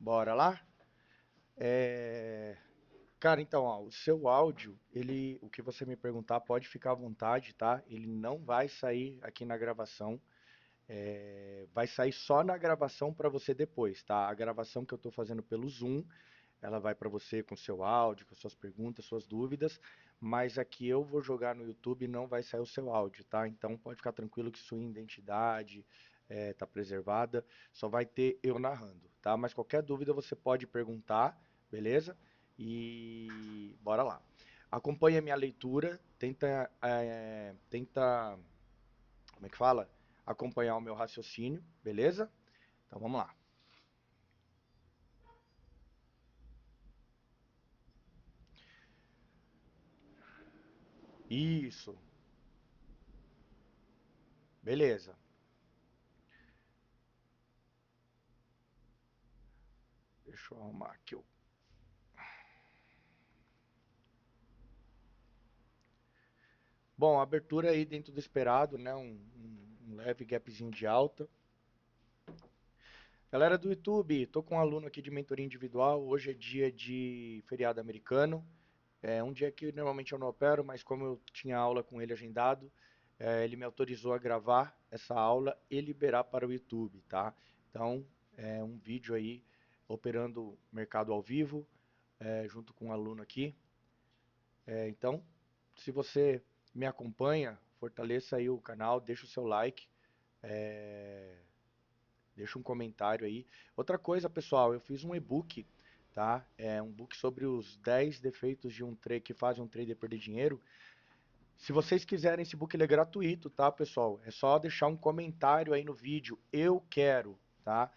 Bora lá? É, Cara, então, ó, o seu áudio, o que você me perguntar, pode ficar à vontade, tá? Ele não vai sair aqui na gravação, vai sair só na gravação para você depois, tá? A gravação que eu tô fazendo pelo Zoom, ela vai para você com seu áudio, com suas perguntas, suas dúvidas, mas aqui eu vou jogar no YouTube e não vai sair o seu áudio, tá? Então pode ficar tranquilo que sua identidade tá preservada, só vai ter eu narrando, tá? Mas qualquer dúvida você pode perguntar, beleza? E bora lá. Acompanhe a minha leitura, tenta, como é que fala? Acompanhar o meu raciocínio, beleza? Então vamos lá. Isso, beleza. Deixa eu arrumar aqui o. Bom, a abertura aí dentro do esperado, né? Um leve gapzinho de alta. Galera do YouTube, tô com um aluno aqui de mentoria individual. Hoje é dia de feriado americano. É um dia que normalmente eu não opero, mas como eu tinha aula com ele agendado, ele me autorizou a gravar essa aula e liberar para o YouTube, tá? Então, é um vídeo aí operando mercado ao vivo, junto com um aluno aqui. Então, se você me acompanha, fortaleça aí o canal, deixa o seu like, é, deixa um comentário aí. Outra coisa, pessoal, eu fiz um e-book, tá? É um book sobre os 10 defeitos de um trader que fazem um trader perder dinheiro. Se vocês quiserem, esse book ele é gratuito, tá, pessoal? É só deixar um comentário aí no vídeo, eu quero, tá?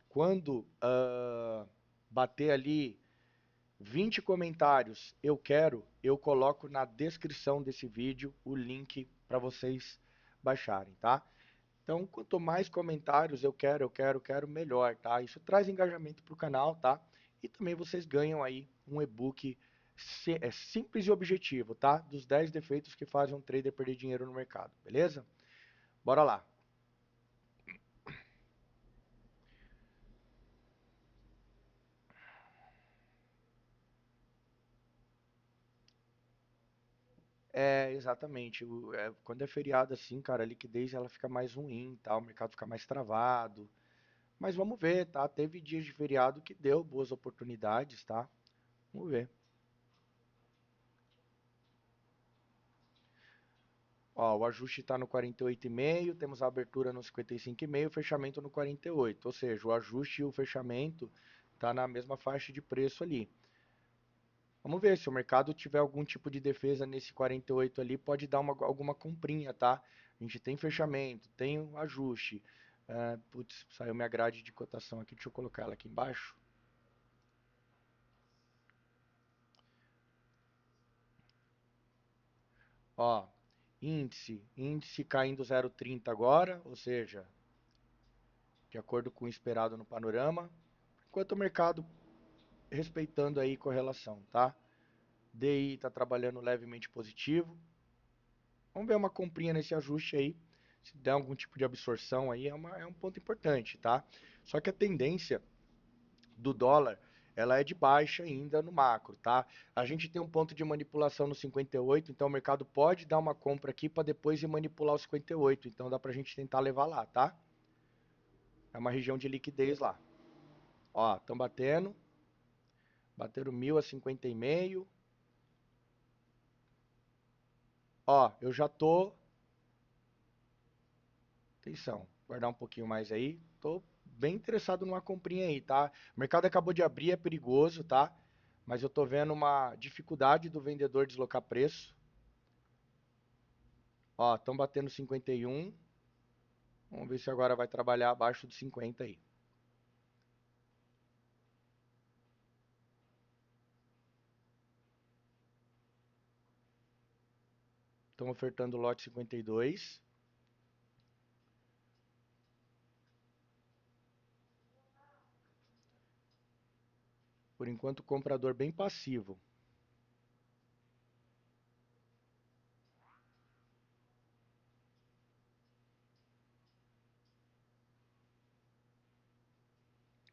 Quando bater ali 20 comentários, eu coloco na descrição desse vídeo o link para vocês baixarem, tá? Então, quanto mais comentários eu quero, melhor, tá? Isso traz engajamento para o canal, tá? E também vocês ganham aí um e-book simples e objetivo, tá? Dos 10 defeitos que fazem um trader perder dinheiro no mercado, beleza? Bora lá. É, exatamente. Quando é feriado assim, cara, a liquidez ela fica mais ruim, tá? O mercado fica mais travado. Mas vamos ver, tá? Teve dias de feriado que deu boas oportunidades, tá? Vamos ver. Ó, o ajuste está no 48,5, temos a abertura no 55,5, o fechamento no 48. Ou seja, o ajuste e o fechamento tá na mesma faixa de preço ali. Vamos ver se o mercado tiver algum tipo de defesa nesse 48 ali, pode dar alguma comprinha, tá? A gente tem fechamento, tem um ajuste. Putz, saiu minha grade de cotação aqui, deixa eu colocar ela aqui embaixo. Ó, índice caindo 0,30 agora, ou seja, de acordo com o esperado no panorama, enquanto o mercado respeitando aí correlação, tá? DI está trabalhando levemente positivo. Vamos ver uma comprinha nesse ajuste aí. Se der algum tipo de absorção aí, é um ponto importante, tá? Só que a tendência do dólar, ela é de baixa ainda no macro, tá? A gente tem um ponto de manipulação no 58, então o mercado pode dar uma compra aqui para depois ir manipular o 58, então dá pra gente tentar levar lá, tá? É uma região de liquidez lá. Ó, estão bateram 1000 a 50,5. Ó, eu já tô, atenção, guardar um pouquinho mais aí. Tô bem interessado numa comprinha aí, tá? O mercado acabou de abrir, é perigoso, tá? Mas eu tô vendo uma dificuldade do vendedor deslocar preço. Ó, estão batendo 51. Vamos ver se agora vai trabalhar abaixo de 50 aí. Estão ofertando lote 52. Por enquanto, comprador bem passivo.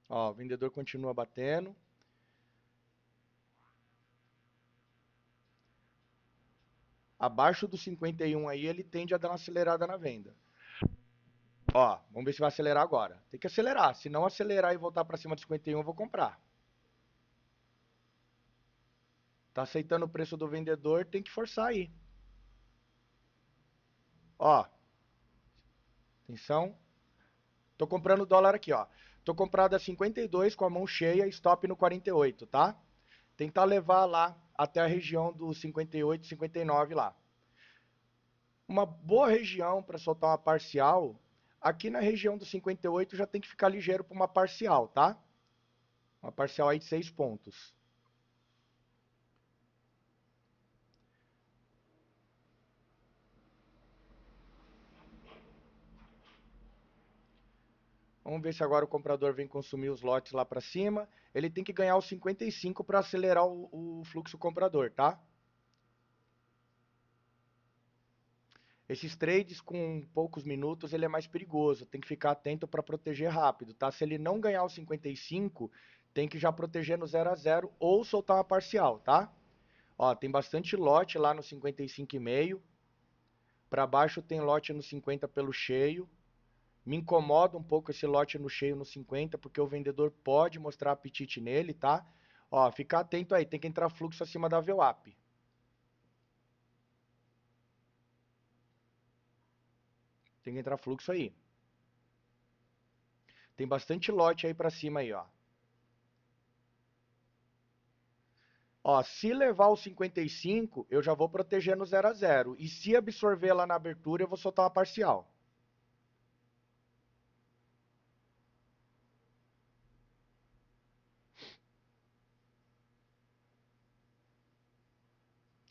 Ó, o vendedor continua batendo. Abaixo do 51 aí, ele tende a dar uma acelerada na venda. Ó, vamos ver se vai acelerar agora. Tem que acelerar. Se não acelerar e voltar para cima de 51, eu vou comprar. Tá aceitando o preço do vendedor, tem que forçar aí. Ó, atenção. Tô comprando dólar aqui, ó. Tô comprado a 52 com a mão cheia, stop no 48, tá? Tentar levar lá até a região do 58, 59 lá. Uma boa região para soltar uma parcial, aqui na região do 58 já tem que ficar ligeiro para uma parcial, tá? Uma parcial aí de 6 pontos. Vamos ver se agora o comprador vem consumir os lotes lá para cima. Ele tem que ganhar os 55 para acelerar o fluxo comprador, tá? Esses trades com poucos minutos ele é mais perigoso, tem que ficar atento para proteger rápido, tá? Se ele não ganhar os 55, tem que já proteger no 0 a 0 ou soltar uma parcial, tá? Ó, tem bastante lote lá no 55,5. Para baixo tem lote no 50 pelo cheio. Me incomoda um pouco esse lote no cheio no 50, porque o vendedor pode mostrar apetite nele, tá? Ó, fica atento aí, tem que entrar fluxo acima da VWAP. Tem que entrar fluxo aí. Tem bastante lote aí para cima aí, ó. Ó, se levar o 55, eu já vou proteger no 0 a 0. E se absorver lá na abertura, eu vou soltar uma parcial.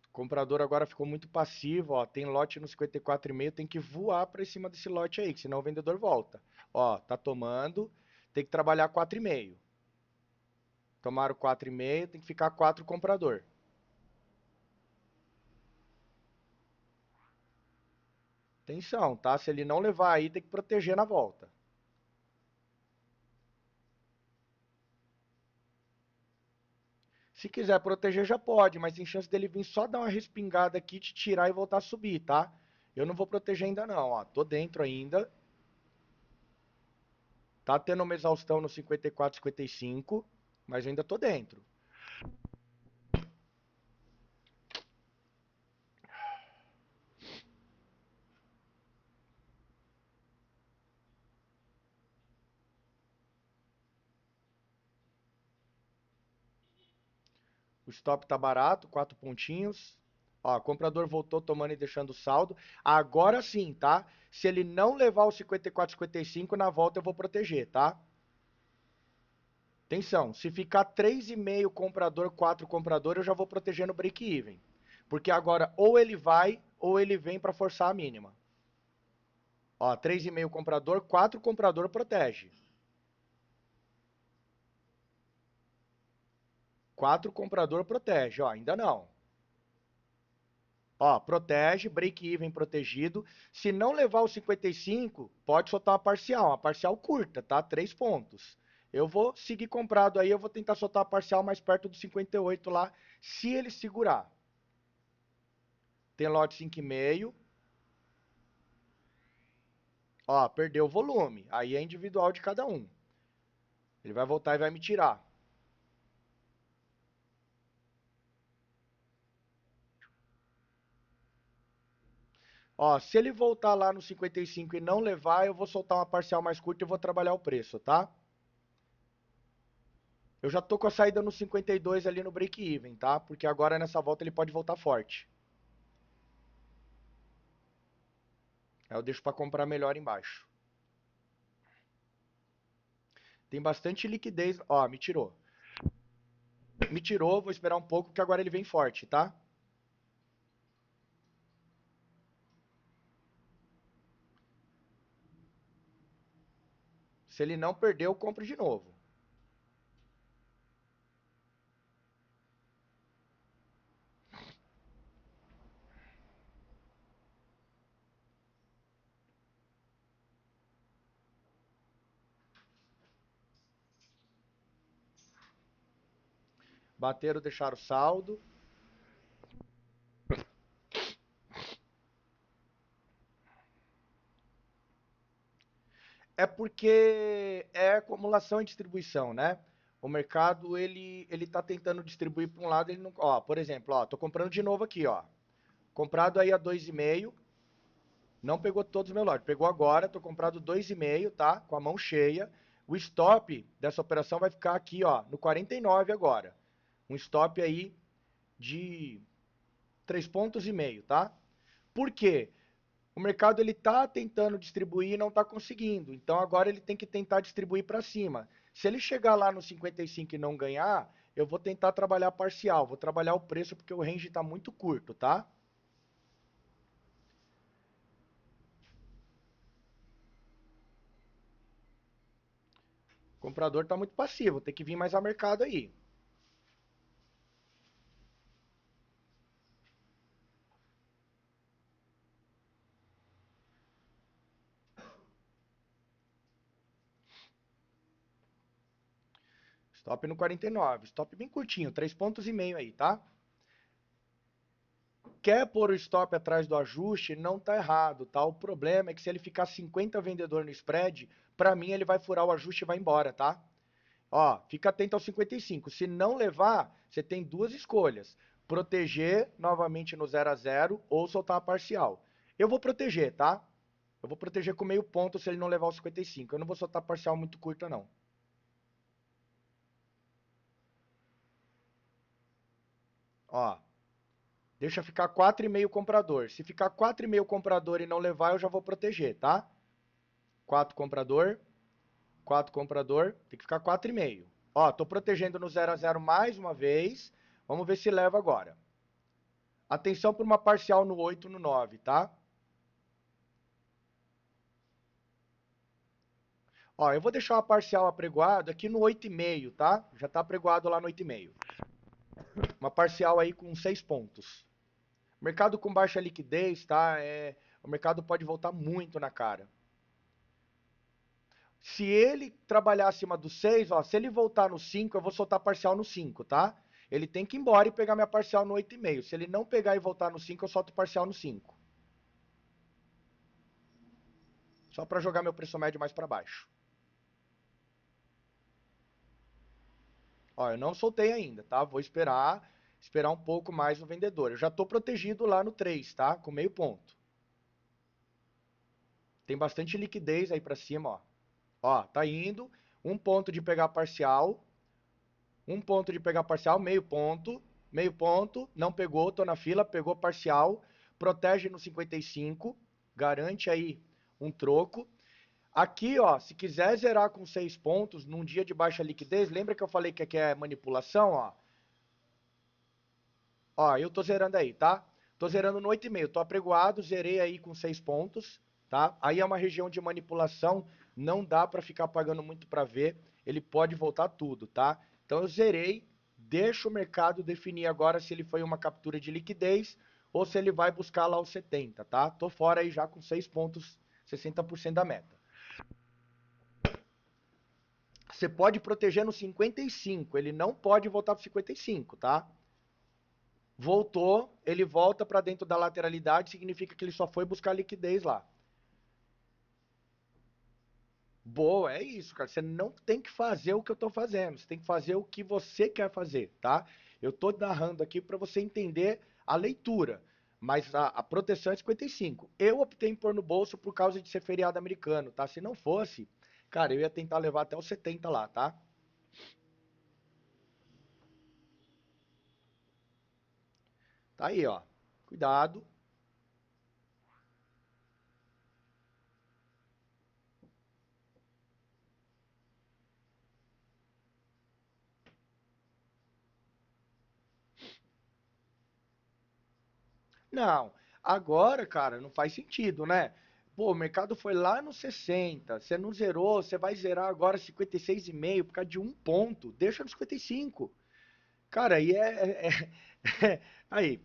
O comprador agora ficou muito passivo, ó. Tem lote no 54,5, tem que voar para cima desse lote aí, que senão o vendedor volta. Ó, tá tomando, tem que trabalhar 4,5. Tomaram 4,5, tem que ficar 4 comprador. Atenção, tá? Se ele não levar aí, tem que proteger na volta. Se quiser proteger, já pode, mas tem chance dele vir só dar uma respingada aqui, te tirar e voltar a subir, tá? Eu não vou proteger ainda não, ó. Tô dentro ainda. Tá tendo uma exaustão no 54, 55, mas eu ainda tô dentro. O stop tá barato, 4 pontinhos. Ó, comprador voltou tomando e deixando saldo. Agora sim, tá? Se ele não levar o 54, 55, na volta eu vou proteger, tá? Atenção, se ficar 3,5 comprador, 4 comprador, eu já vou proteger no break-even. Porque agora ou ele vai ou ele vem para forçar a mínima. Ó, 3,5 comprador, 4 comprador protege. 4 comprador protege, ó, ainda não. Ó, protege, break-even protegido. Se não levar o 55, pode soltar uma parcial curta, tá? 3 pontos. Eu vou seguir comprado aí, eu vou tentar soltar a parcial mais perto do 58 lá, se ele segurar. Tem lote 5,5. Ó, perdeu o volume. Aí é individual de cada um. Ele vai voltar e vai me tirar. Ó, se ele voltar lá no 55 e não levar, eu vou soltar uma parcial mais curta e vou trabalhar o preço, tá? Eu já tô com a saída no 52 ali no break-even, tá? Porque agora nessa volta ele pode voltar forte. Aí eu deixo para comprar melhor embaixo. Tem bastante liquidez. Ó, me tirou. Me tirou, vou esperar um pouco que agora ele vem forte, tá? Se ele não perder, eu compro de novo. Bateram, deixaram saldo. É porque é acumulação e distribuição, né? O mercado, ele tá tentando distribuir para um lado, ele não... Ó, por exemplo, ó, tô comprando de novo aqui, ó. Comprado aí a 2,5, não pegou todos os meus lotes, pegou agora, tô comprado 2,5, tá? Com a mão cheia. O stop dessa operação vai ficar aqui, ó, no 49 agora. Um stop aí de 3,5 pontos, tá? Por quê? O mercado ele está tentando distribuir e não está conseguindo. Então agora ele tem que tentar distribuir para cima. Se ele chegar lá no 55 e não ganhar, eu vou tentar trabalhar parcial. Vou trabalhar o preço porque o range está muito curto, tá? O comprador está muito passivo. Tem que vir mais ao mercado aí. Stop no 49. Stop bem curtinho, 3,5 pontos aí, tá? Quer pôr o stop atrás do ajuste, não tá errado, tá? O problema é que se ele ficar 50 vendedor no spread, para mim ele vai furar o ajuste e vai embora, tá? Ó, fica atento ao 55. Se não levar, você tem duas escolhas: proteger novamente no 0 a 0 ou soltar a parcial. Eu vou proteger, tá? Eu vou proteger com meio ponto se ele não levar o 55. Eu não vou soltar parcial muito curta, não. Ó, deixa ficar 4,5 comprador. Se ficar 4,5 comprador e não levar, eu já vou proteger, tá? 4 comprador, 4 comprador, tem que ficar 4,5. Ó, tô protegendo no 0 a 0 mais uma vez. Vamos ver se leva agora. Atenção para uma parcial no 8, no 9, tá? Ó, eu vou deixar uma parcial apregoado aqui no 8,5, tá? Já tá apregoado lá no 8,5. Uma parcial aí com 6 pontos. Mercado com baixa liquidez, tá? O mercado pode voltar muito na cara. Se ele trabalhar acima do 6, ó, se ele voltar no 5, eu vou soltar parcial no 5, tá? Ele tem que ir embora e pegar minha parcial no 8,5. Se ele não pegar e voltar no 5, eu solto parcial no 5. Só para jogar meu preço médio mais para baixo. Ó, eu não soltei ainda, tá? Vou esperar um pouco mais o vendedor. Eu já estou protegido lá no 3, tá? Com meio ponto. Tem bastante liquidez aí para cima, ó. Ó, tá indo. Um ponto de pegar parcial. Um ponto de pegar parcial, meio ponto. Meio ponto. Não pegou, tô na fila, pegou parcial. Protege no 55. Garante aí um troco. Aqui, ó, se quiser zerar com 6 pontos num dia de baixa liquidez, lembra que eu falei que aqui é manipulação, ó? Ó, eu tô zerando aí, tá? Tô zerando no 8,5. Tô apregoado, zerei aí com 6 pontos, tá? Aí é uma região de manipulação, não dá para ficar pagando muito para ver, ele pode voltar tudo, tá? Então eu zerei, deixa o mercado definir agora se ele foi uma captura de liquidez ou se ele vai buscar lá os 70, tá? Tô fora aí já com 6 pontos, 60% da meta. Você pode proteger no 55, ele não pode voltar para 55, tá? Voltou, ele volta para dentro da lateralidade, significa que ele só foi buscar liquidez lá. Boa, é isso, cara. Você não tem que fazer o que eu tô fazendo, você tem que fazer o que você quer fazer, tá? Eu tô narrando aqui para você entender a leitura, mas a proteção é 55. Eu optei em pôr no bolso por causa de ser feriado americano, tá? Se não fosse, cara, eu ia tentar levar até os 70 lá, tá? Tá aí, ó. Cuidado. Não, agora, cara, não faz sentido, né? Pô, o mercado foi lá no 60, você não zerou, você vai zerar agora 56,5 por causa de um ponto, deixa no 55. Cara, aí aí,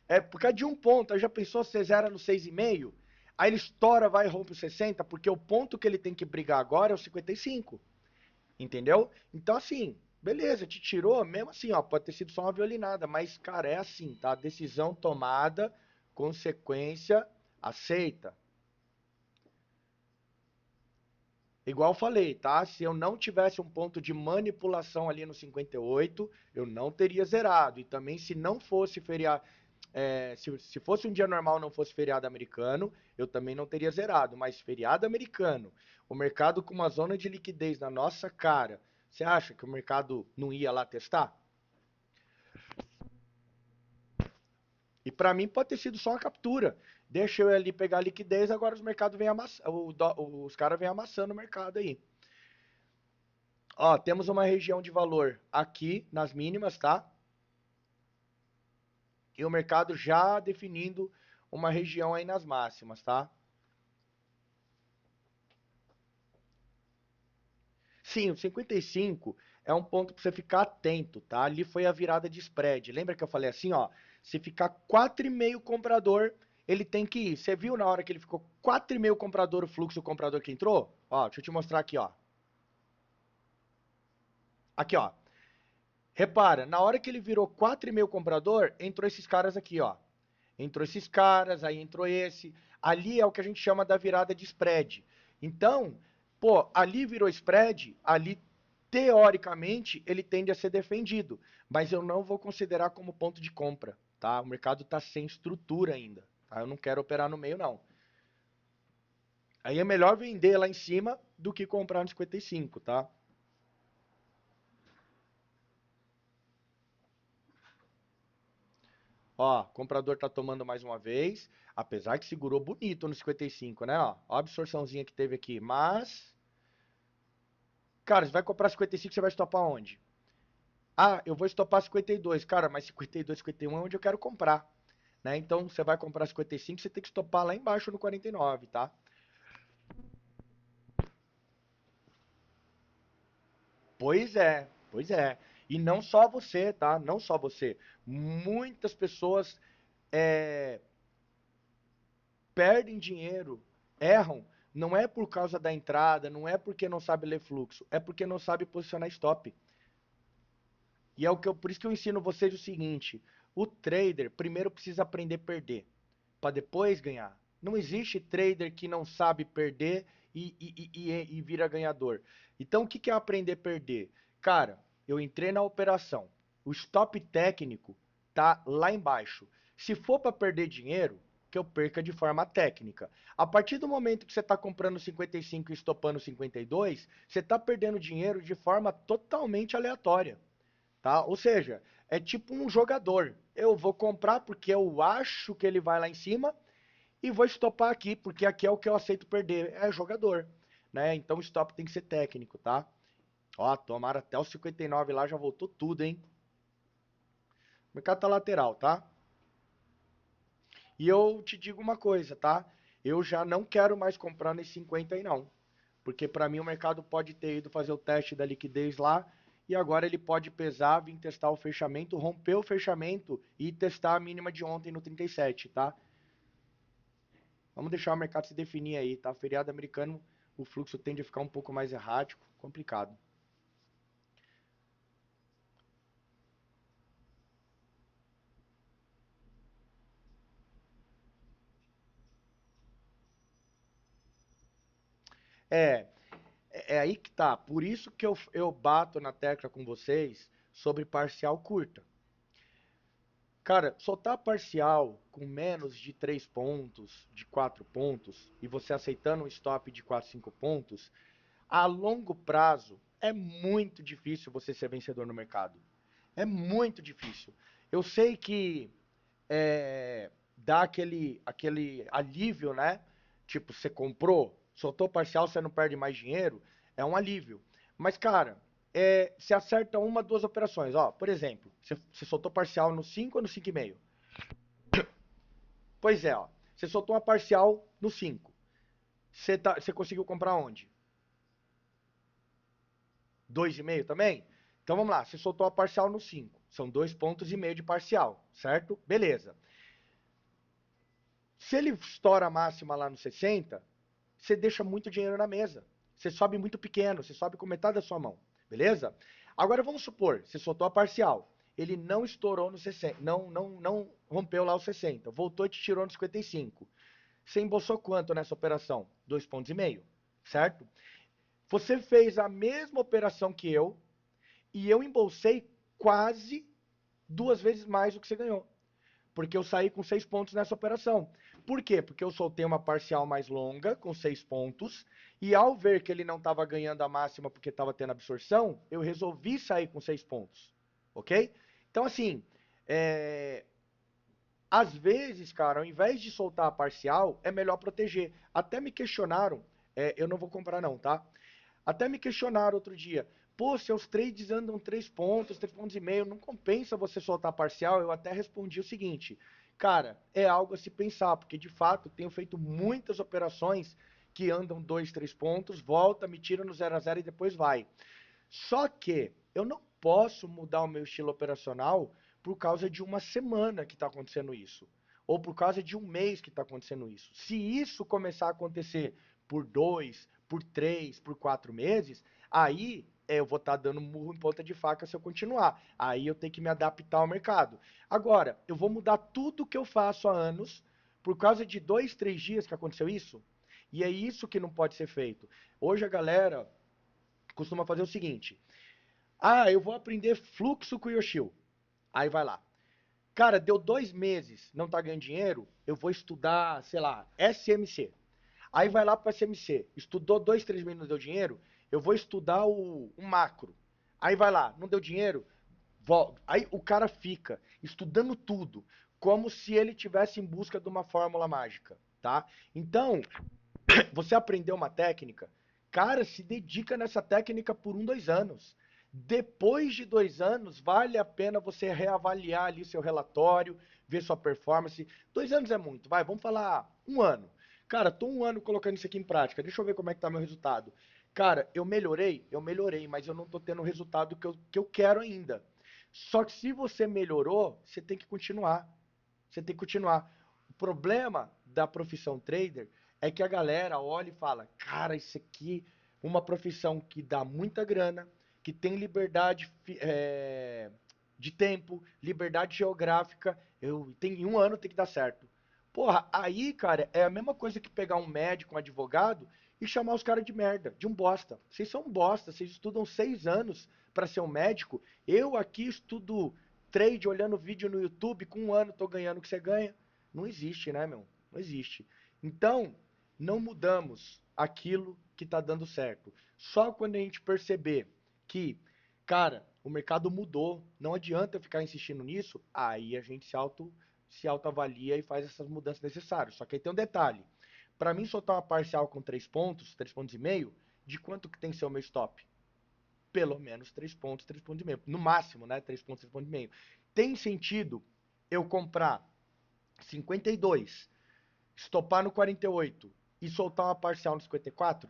é por causa de um ponto, aí já pensou se você zera no 6,5? Aí ele estoura, vai e rompe o 60, porque o ponto que ele tem que brigar agora é o 55, entendeu? Então, assim, Beleza, te tirou, mesmo assim, ó, pode ter sido só uma violinada, mas, cara, é assim, tá? Decisão tomada, consequência aceita. Igual eu falei, tá? Se eu não tivesse um ponto de manipulação ali no 58, eu não teria zerado. E também se não fosse feriado, se fosse um dia normal não fosse feriado americano, eu também não teria zerado. Mas feriado americano, o mercado com uma zona de liquidez na nossa cara, você acha que o mercado não ia lá testar? E para mim pode ter sido só uma captura. Deixa eu ali pegar a liquidez, agora os mercados vêm amassando, os caras vêm amassando o mercado aí. Ó, temos uma região de valor aqui nas mínimas, tá? E o mercado já definindo uma região aí nas máximas, tá? Sim, o 55 é um ponto para você ficar atento, tá? Ali foi a virada de spread. Lembra que eu falei assim, ó, se ficar 4,5 comprador, ele tem que ir. Você viu na hora que ele ficou 4,5 comprador, o fluxo do comprador que entrou? Ó, deixa eu te mostrar aqui, ó. Aqui, ó. Repara, na hora que ele virou 4,5 comprador, entrou esses caras aqui, ó. Entrou esses caras, aí entrou esse. Ali é o que a gente chama da virada de spread. Então, pô, ali virou spread, ali teoricamente ele tende a ser defendido, mas eu não vou considerar como ponto de compra, tá? O mercado está sem estrutura ainda, tá? Eu não quero operar no meio não. Aí é melhor vender lá em cima do que comprar no 55, tá? Ó, comprador tá tomando mais uma vez, apesar que segurou bonito no 55, né? Ó, a absorçãozinha que teve aqui, mas cara, você vai comprar 55, você vai estopar onde? Ah, eu vou estopar 52. Cara, mas 52, 51 é onde eu quero comprar. Né? Então, você vai comprar 55, você tem que estopar lá embaixo no 49, tá? Pois é, pois é. E não só você, tá? Não só você. Muitas pessoas é, perdem dinheiro, erram. Não é por causa da entrada, não é porque não sabe ler fluxo, é porque não sabe posicionar stop. E é o que por isso que eu ensino vocês o seguinte: o trader primeiro precisa aprender a perder, para depois ganhar. Não existe trader que não sabe perder e vira ganhador. Então, o que é aprender a perder? Cara, eu entrei na operação, o stop técnico tá lá embaixo. Se for para perder dinheiro, que eu perca de forma técnica. A partir do momento que você está comprando 55 e estopando 52, você está perdendo dinheiro de forma totalmente aleatória. Tá? Ou seja, é tipo um jogador. Eu vou comprar porque eu acho que ele vai lá em cima e vou estopar aqui, porque aqui é o que eu aceito perder. É jogador. Né? Então o stop tem que ser técnico, tá? Ó, tomaram até o 59 lá, já voltou tudo, hein? O mercado tá lateral, tá? E eu te digo uma coisa, tá? Eu já não quero mais comprar nesse 50 aí, não. Porque para mim o mercado pode ter ido fazer o teste da liquidez lá e agora ele pode pesar, vir testar o fechamento, romper o fechamento e testar a mínima de ontem no 37, tá? Vamos deixar o mercado se definir aí, tá? Feriado americano, o fluxo tende a ficar um pouco mais errático, complicado. É, é aí que tá. Por isso que eu bato na tecla com vocês sobre parcial curta. Cara, soltar parcial com menos de 3 pontos, de 4 pontos, e você aceitando um stop de 4, 5 pontos, a longo prazo é muito difícil você ser vencedor no mercado. É muito difícil. Eu sei que dá aquele alívio, né? Tipo, você comprou, soltou parcial, você não perde mais dinheiro, é um alívio. Mas, cara, você acerta uma, duas operações. Ó, por exemplo, você soltou parcial no 5 ou no 5,5? Pois é, ó. Você soltou uma parcial no 5. Você conseguiu comprar onde? 2,5 também? Então vamos lá, você soltou a parcial no 5. São 2,5 pontos de parcial, certo? Beleza. Se ele estoura a máxima lá no 60, você deixa muito dinheiro na mesa. Você sobe muito pequeno, você sobe com metade da sua mão. beleza? Agora vamos supor, você soltou a parcial, ele não estourou no 60, não rompeu lá os 60, voltou e te tirou no 55. Você embolsou quanto nessa operação? 2,5 pontos, certo? Você fez a mesma operação que eu e eu embolsei quase 2 vezes mais do que você ganhou. Porque eu saí com 6 pontos nessa operação. Por quê? Porque eu soltei uma parcial mais longa, com 6 pontos, e ao ver que ele não estava ganhando a máxima porque estava tendo absorção, eu resolvi sair com 6 pontos. Ok? Então, assim, é, às vezes, cara, ao invés de soltar a parcial, é melhor proteger. Até me questionaram, eu não vou comprar não, tá? Até me questionaram outro dia, pô, seus trades andam 3 pontos, 3,5 pontos, não compensa você soltar parcial? Eu até respondi o seguinte, cara, é algo a se pensar, porque de fato tenho feito muitas operações que andam 2, 3 pontos, volta, me tira no 0 a 0 e depois vai. Só que eu não posso mudar o meu estilo operacional por causa de uma semana que está acontecendo isso, ou por causa de um mês que está acontecendo isso. Se isso começar a acontecer por 2, por 3, por 4 meses, aí eu vou estar dando murro em ponta de faca se eu continuar. Aí eu tenho que me adaptar ao mercado. Agora, eu vou mudar tudo que eu faço há anos por causa de 2, 3 dias que aconteceu isso? E é isso que não pode ser feito. Hoje a galera costuma fazer o seguinte: ah, eu vou aprender fluxo com o Yoshio. Aí vai lá. Cara, deu 2 meses, não tá ganhando dinheiro, eu vou estudar, sei lá, SMC. Aí vai lá para SMC, estudou 2, 3 meses, não deu dinheiro, eu vou estudar o macro. Aí vai lá, não deu dinheiro, volta. Aí o cara fica estudando tudo, como se ele tivesse em busca de uma fórmula mágica, tá? Então, você aprendeu uma técnica, cara, se dedica nessa técnica por 1, 2 anos. Depois de 2 anos, vale a pena você reavaliar ali seu relatório, ver sua performance. 2 anos é muito, vai, vamos falar um ano. Cara, tô um ano colocando isso aqui em prática, deixa eu ver como é que tá meu resultado. Cara, eu melhorei, mas eu não tô tendo o resultado que eu quero ainda. Só que se você melhorou, você tem que continuar. Você tem que continuar. O problema da profissão trader é que a galera olha e fala: cara, isso aqui é uma profissão que dá muita grana, que tem liberdade de tempo, liberdade geográfica. Em um ano tem que dar certo. Porra, aí, cara, é a mesma coisa que pegar um médico, um advogado e chamar os caras de merda, de um bosta. Vocês são um bosta, vocês estudam 6 anos para ser um médico. Eu aqui estudo trade olhando vídeo no YouTube, com um ano tô ganhando o que você ganha. Não existe, né, meu? Não existe. Então, não mudamos aquilo que está dando certo. Só quando a gente perceber que, cara, o mercado mudou, não adianta eu ficar insistindo nisso, aí a gente se autoavalia e faz essas mudanças necessárias. Só que aí tem um detalhe. Para mim soltar uma parcial com 3 pontos, 3,5 pontos, de quanto que tem que ser o meu stop? Pelo menos 3 pontos, 3,5 pontos. No máximo, né? 3 pontos, 3,5 pontos. Tem sentido eu comprar 52, estopar no 48 e soltar uma parcial no 54?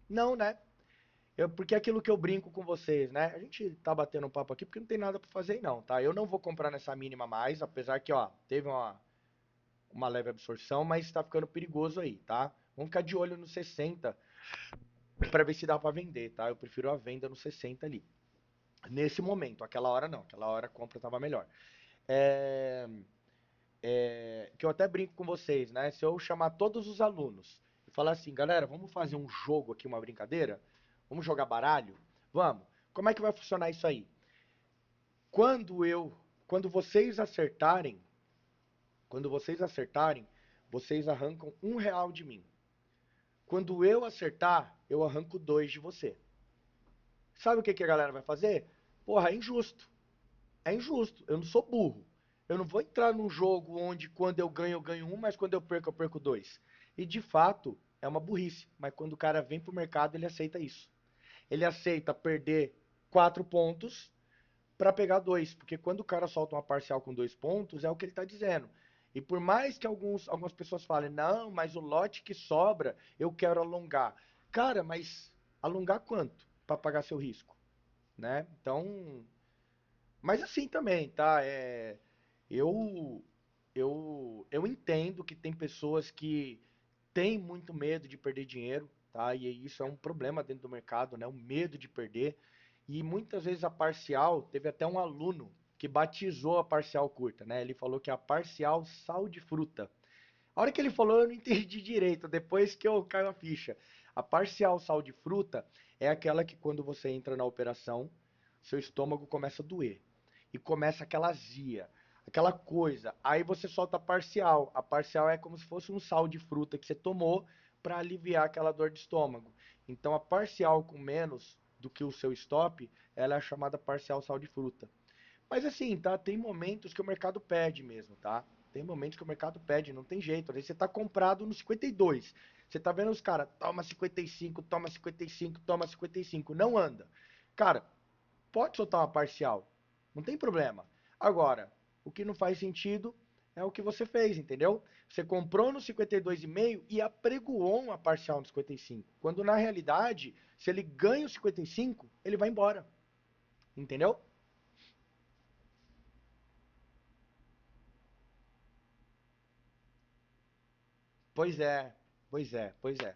Não, né? Porque é aquilo que eu brinco com vocês, né? A gente tá batendo um papo aqui porque não tem nada para fazer aí não, tá? Eu não vou comprar nessa mínima mais, apesar que, ó, teve uma leve absorção, mas tá ficando perigoso aí, tá? Vamos ficar de olho no 60 para ver se dá para vender, tá? Eu prefiro a venda no 60 ali. Nesse momento, aquela hora não, aquela hora a compra tava melhor. É, que eu até brinco com vocês, né? Se eu chamar todos os alunos e falar assim, galera, vamos fazer um jogo aqui, uma brincadeira? Vamos jogar baralho? Vamos. Como é que vai funcionar isso aí? Quando eu, quando vocês acertarem, quando vocês acertarem, vocês arrancam R$ 1 de mim. Quando eu acertar, eu arranco 2 de você. Sabe o que a galera vai fazer? Porra, é injusto. É injusto. Eu não sou burro. Eu não vou entrar num jogo onde quando eu ganho um, mas quando eu perco dois. E de fato, é uma burrice. Mas quando o cara vem pro mercado, ele aceita isso. Ele aceita perder 4 pontos para pegar dois. Porque quando o cara solta uma parcial com 2 pontos, é o que ele está dizendo. E por mais que algumas pessoas falem, não, mas o lote que sobra, eu quero alongar. Cara, mas alongar quanto para pagar seu risco? Né? Então, mas assim também, tá? Eu eu entendo que tem pessoas que tem muito medo de perder dinheiro, tá? E isso é um problema dentro do mercado, né? O medo de perder. E muitas vezes a parcial, teve até um aluno que batizou a parcial curta, né? Ele falou que é a parcial sal de fruta. A hora que ele falou, eu não entendi direito, depois que eu caio a ficha. A parcial sal de fruta é aquela que quando você entra na operação, seu estômago começa a doer. E começa aquela azia, aquela coisa. Aí você solta a parcial. A parcial é como se fosse um sal de fruta que você tomou para aliviar aquela dor de estômago. Então a parcial com menos do que o seu stop, ela é chamada parcial sal de fruta. Mas assim, tá? Tem momentos que o mercado pede mesmo, tá? Tem momentos que o mercado pede, não tem jeito. Às vezes você tá comprado no 52. Você tá vendo os caras, toma 55, toma 55, toma 55, não anda. Cara, pode soltar uma parcial, não tem problema. Agora, o que não faz sentido é o que você fez, entendeu? Você comprou no 52,5 e apregoou uma parcial no 55. Quando na realidade, se ele ganha o 55, ele vai embora, entendeu? Pois é, pois é, pois é.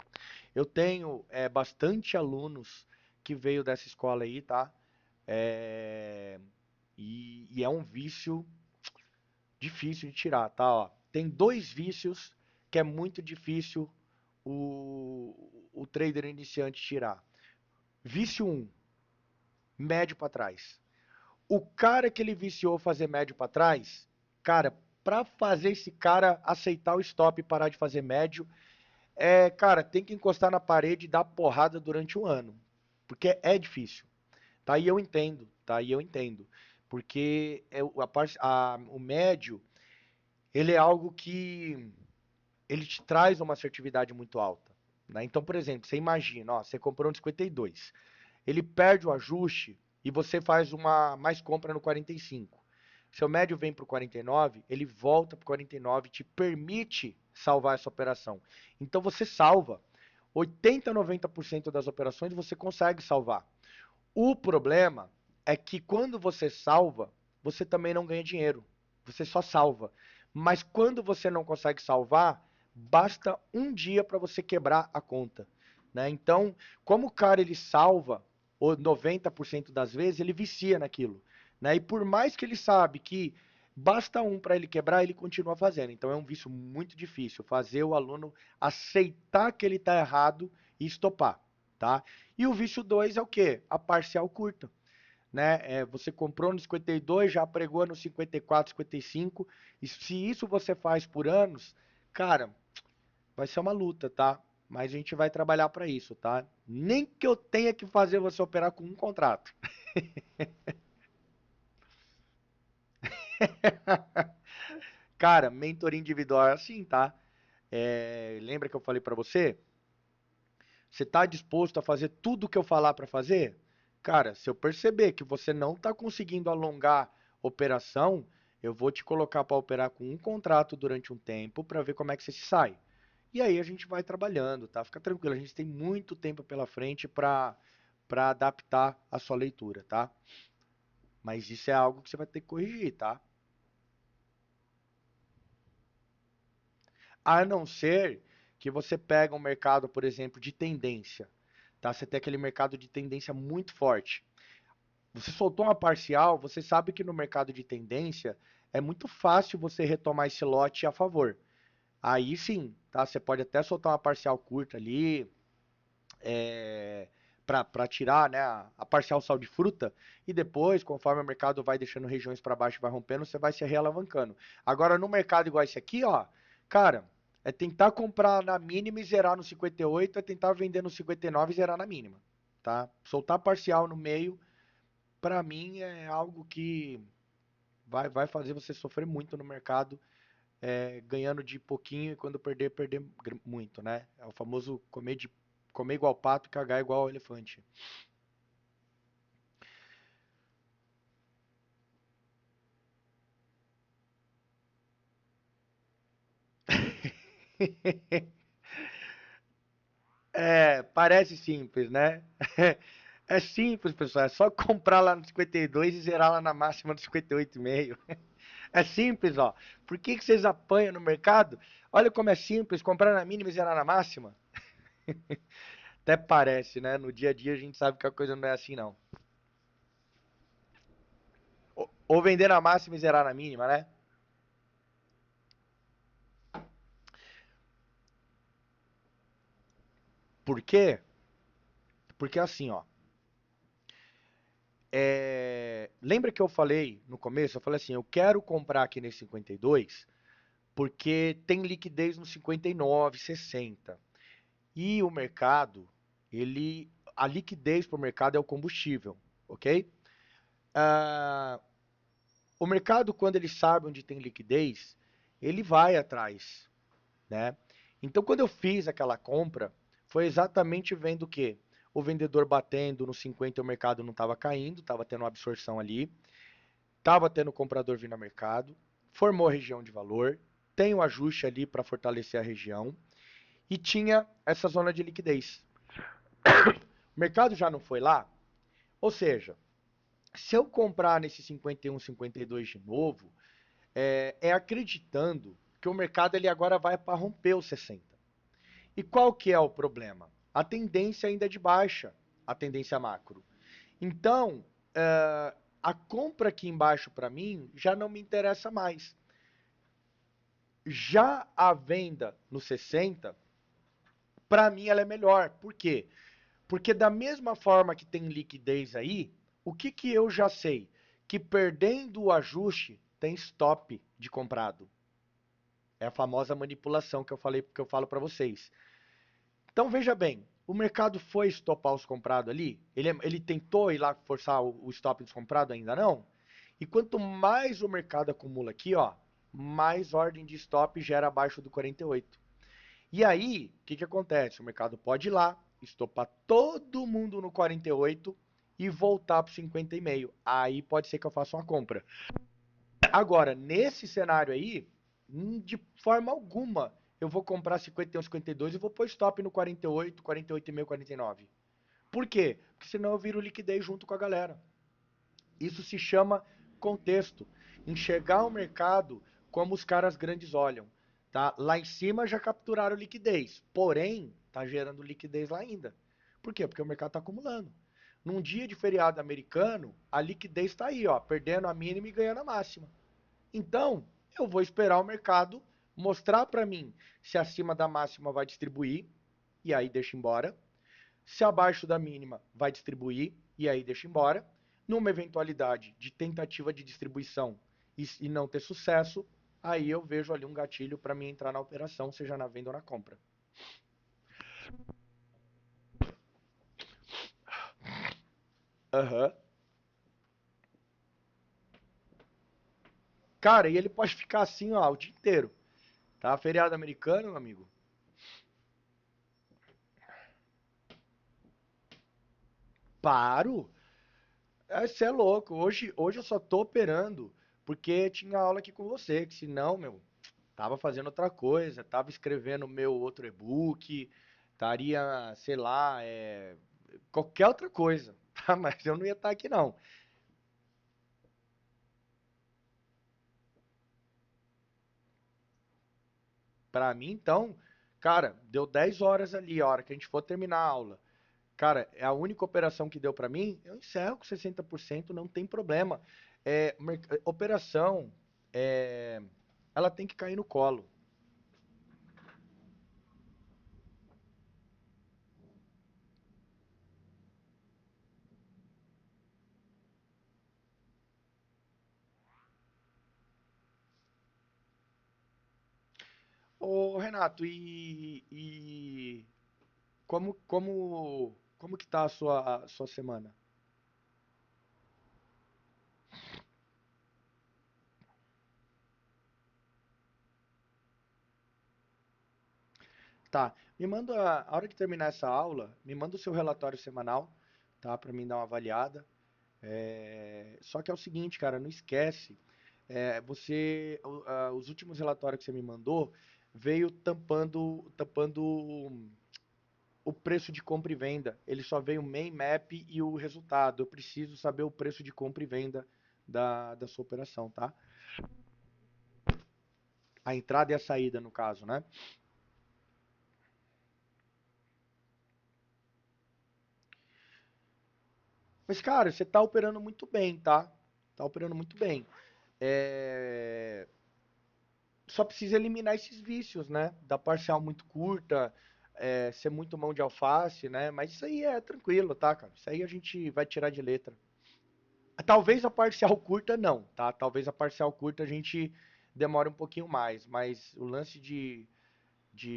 Eu tenho bastante alunos que veio dessa escola aí, tá? É, e é um vício difícil de tirar, tá? Ó, tem dois vícios que é muito difícil o trader iniciante tirar. Vício um, médio para trás. O cara que ele viciou fazer médio para trás, cara, para fazer esse cara aceitar o stop e parar de fazer médio, cara, tem que encostar na parede e dar porrada durante um ano. Porque é difícil. Tá? E eu entendo, tá? E eu entendo. Porque o médio, ele é algo que ele te traz uma assertividade muito alta. Né? Então, por exemplo, você imagina, ó, você comprou um 52, ele perde o ajuste e você faz uma mais compra no 45. Seu médio vem para o 49, ele volta para o 49, te permite salvar essa operação. Então você salva. 80, 90% das operações você consegue salvar. O problema é que quando você salva, você também não ganha dinheiro. Você só salva. Mas quando você não consegue salvar, basta um dia para você quebrar a conta. Né? Então, como o cara ele salva 90% das vezes, ele vicia naquilo. Né? E por mais que ele sabe que basta um para ele quebrar, ele continua fazendo. Então é um vício muito difícil fazer o aluno aceitar que ele está errado e estopar. Tá? E o vício 2 é o quê? A parcial curta. Né? Você comprou no 52, já pregou no 54, 55. E se isso você faz por anos, cara, vai ser uma luta, tá? Mas a gente vai trabalhar para isso, tá? Nem que eu tenha que fazer você operar com um contrato. Cara, mentoria individual é assim, tá? Lembra que eu falei para você? Você está disposto a fazer tudo o que eu falar para fazer? Cara, se eu perceber que você não está conseguindo alongar operação, eu vou te colocar para operar com um contrato durante um tempo para ver como é que você se sai. E aí a gente vai trabalhando, tá? Fica tranquilo, a gente tem muito tempo pela frente para adaptar a sua leitura, tá? Mas isso é algo que você vai ter que corrigir, tá? A não ser que você pega um mercado, por exemplo, de tendência, tá? Você tem aquele mercado de tendência muito forte. Você soltou uma parcial, você sabe que no mercado de tendência é muito fácil você retomar esse lote a favor. Aí sim, tá? Você pode até soltar uma parcial curta ali, para tirar, né, a parcial sal de fruta, e depois, conforme o mercado vai deixando regiões para baixo e vai rompendo, você vai se realavancando. Agora, no mercado igual esse aqui, ó, cara, é tentar comprar na mínima e zerar no 58, é tentar vender no 59 e zerar na mínima, tá? Soltar parcial no meio, para mim, é algo que vai fazer você sofrer muito no mercado, ganhando de pouquinho e quando perder, perder muito, né? É o famoso comer igual pato e cagar igual elefante. Parece simples, né? É simples, pessoal. É só comprar lá no 52 e zerar lá na máxima do 58,5. É simples, ó. Por que que vocês apanham no mercado? Olha como é simples, comprar na mínima e zerar na máxima. Até parece, né? No dia a dia a gente sabe que a coisa não é assim, não. Ou vender na máxima e zerar na mínima, né? Por quê? Porque assim, ó. Lembra que eu falei no começo? Eu falei assim, eu quero comprar aqui nesse 52 porque tem liquidez no 59, 60. E o mercado, ele, a liquidez para o mercado é o combustível, ok? Ah, o mercado, quando ele sabe onde tem liquidez, ele vai atrás, né? Então, quando eu fiz aquela compra, foi exatamente vendo o quê? O vendedor batendo no 50 e o mercado não estava caindo, estava tendo uma absorção ali, estava tendo comprador vindo ao mercado, formou a região de valor, tem o um ajuste ali para fortalecer a região e tinha essa zona de liquidez. O mercado já não foi lá, ou seja, se eu comprar nesse 51, 52 de novo, acreditando que o mercado ele agora vai para romper os 60. E qual que é o problema? A tendência ainda é de baixa, a tendência macro. Então, a compra aqui embaixo para mim já não me interessa mais. Já a venda no 60, para mim ela é melhor. Por quê? Porque da mesma forma que tem liquidez aí, o que que eu já sei? Que perdendo o ajuste tem stop de comprado. É a famosa manipulação que eu falo para vocês. Então veja bem, o mercado foi estopar os comprados ali? Ele tentou ir lá forçar o stop dos comprados? Ainda não? E quanto mais o mercado acumula aqui, ó, mais ordem de stop gera abaixo do 48. E aí, o que, que acontece? O mercado pode ir lá, estopar todo mundo no 48 e voltar para 50,5. Aí pode ser que eu faça uma compra. Agora, nesse cenário aí, de forma alguma, eu vou comprar 51, 52 e vou pôr stop no 48, 48,5, 49. Por quê? Porque senão eu viro liquidez junto com a galera. Isso se chama contexto. Enxergar o mercado como os caras grandes olham. Tá? Lá em cima já capturaram liquidez, porém, está gerando liquidez lá ainda. Por quê? Porque o mercado está acumulando. Num dia de feriado americano, a liquidez está aí, ó, perdendo a mínima e ganhando a máxima. Então, eu vou esperar o mercado mostrar para mim se acima da máxima vai distribuir, e aí deixa embora. Se abaixo da mínima vai distribuir, e aí deixa embora. Numa eventualidade de tentativa de distribuição e não ter sucesso, aí eu vejo ali um gatilho para mim entrar na operação, seja na venda ou na compra. Aham. Uhum. Cara, e ele pode ficar assim, ó, o dia inteiro. Tá? Feriado americano, meu amigo. Paro. Você é louco. Hoje eu só tô operando porque tinha aula aqui com você, que senão, meu, tava fazendo outra coisa, tava escrevendo meu outro e-book, estaria, sei lá, qualquer outra coisa, tá? Mas eu não ia estar aqui não. Pra mim, então, cara, deu 10 horas ali, a hora que a gente for terminar a aula. Cara, é a única operação que deu pra mim, eu encerro com 60%, não tem problema. Operação, é, ela tem que cair no colo. Ô, Renato, e como que tá a sua semana? Tá, me manda, a hora que terminar essa aula, me manda o seu relatório semanal, tá, para mim dar uma avaliada. Só que é o seguinte, cara, não esquece, os últimos relatórios que você me mandou veio tampando o preço de compra e venda. Ele só veio o main map e o resultado. Eu preciso saber o preço de compra e venda da sua operação, tá? A entrada e a saída, no caso, né? Mas, cara, você tá operando muito bem, tá? Tá operando muito bem. É, só precisa eliminar esses vícios, né? Da parcial muito curta, ser muito mão de alface, né? Mas isso aí é tranquilo, tá, cara? Isso aí a gente vai tirar de letra. Talvez a parcial curta não, tá? Talvez a parcial curta a gente demore um pouquinho mais, mas o lance de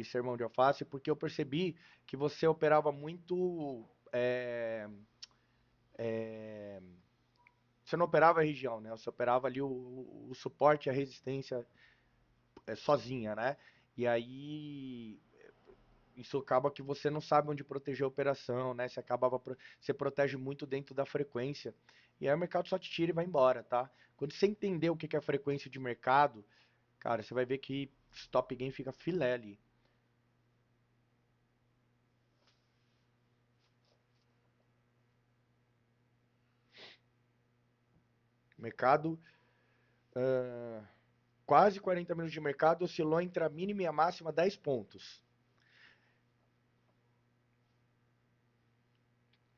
ser mão de alface, porque eu percebi que você operava muito. Você não operava a região, né? Você operava ali o suporte, a resistência sozinha, né? E aí isso acaba que você não sabe onde proteger a operação, né? Você protege muito dentro da frequência. E aí o mercado só te tira e vai embora, tá? Quando você entender o que é frequência de mercado, cara, você vai ver que stop gain fica filé ali. Mercado, quase 40 minutos de mercado, oscilou entre a mínima e a máxima 10 pontos.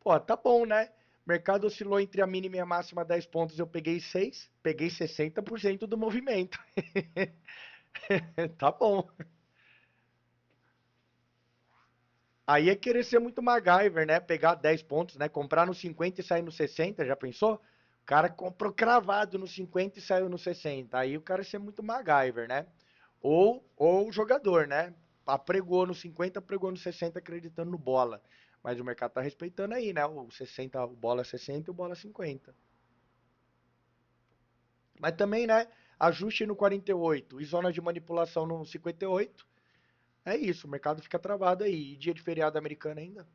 Pô, tá bom, né? Mercado oscilou entre a mínima e a máxima 10 pontos, eu peguei 6, peguei 60% do movimento. Tá bom. Aí é querer ser muito MacGyver, né? Pegar 10 pontos, né? Comprar no 50 e sair no 60, já pensou? O cara comprou cravado no 50 e saiu no 60. Aí o cara é ser muito MacGyver, né? Ou o jogador, né? Apregou no 50, pregou no 60 acreditando no bola. Mas o mercado tá respeitando aí, né? O 60, o bola 60 e o bola 50. Mas também, né? Ajuste no 48 e zona de manipulação no 58. É isso, o mercado fica travado aí. E dia de feriado americano ainda?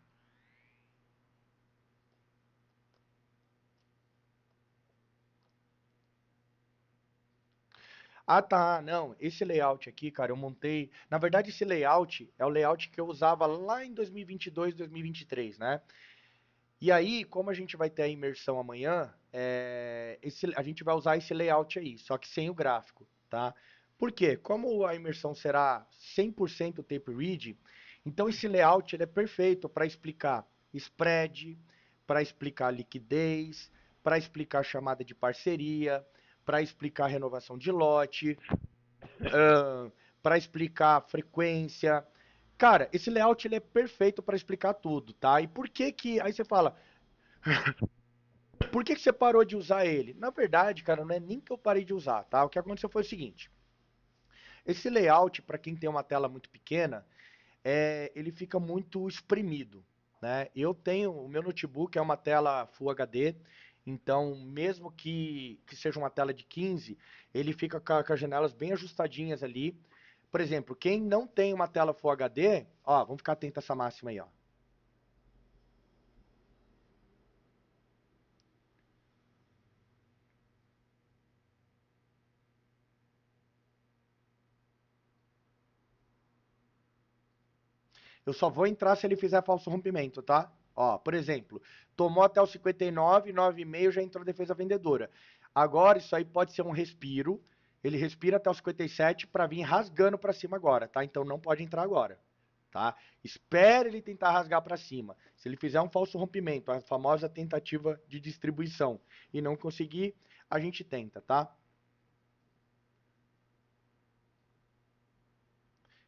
Ah, tá. Não, esse layout aqui, cara, eu montei. Na verdade, esse layout é o layout que eu usava lá em 2022, 2023, né? E aí, como a gente vai ter a imersão amanhã, a gente vai usar esse layout aí, só que sem o gráfico, tá? Por quê? Como a imersão será 100% tape read, então esse layout ele é perfeito para explicar spread, para explicar liquidez, para explicar chamada de parceria, para explicar renovação de lote, para explicar frequência. Cara, esse layout ele é perfeito para explicar tudo, tá? E por que que aí você fala, por que que você parou de usar ele? Na verdade, cara, não é nem que eu parei de usar, tá? O que aconteceu foi o seguinte: esse layout para quem tem uma tela muito pequena, ele fica muito espremido, né? Eu tenho o meu notebook é uma tela Full HD, então mesmo que seja uma tela de 15, ele fica com as janelas bem ajustadinhas ali. Por exemplo, quem não tem uma tela Full HD, ó, vamos ficar atento a essa máxima aí, ó. Eu só vou entrar se ele fizer falso rompimento, tá? Ó, por exemplo, tomou até o 59, 9,5 já entrou defesa vendedora. Agora isso aí pode ser um respiro. Ele respira até o 57 para vir rasgando para cima agora, tá? Então não pode entrar agora, tá? Espere ele tentar rasgar para cima. Se ele fizer um falso rompimento, a famosa tentativa de distribuição, e não conseguir, a gente tenta, tá?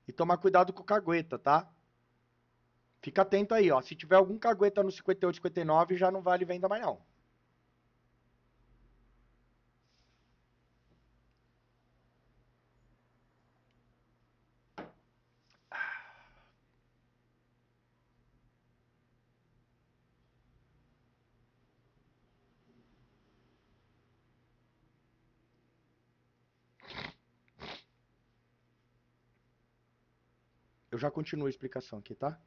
E tomar cuidado com o cagueta, tá? Fica atento aí, ó. Se tiver algum cagueta no 58, 59, já não vale venda mais não. Eu já continuo a explicação aqui, tá?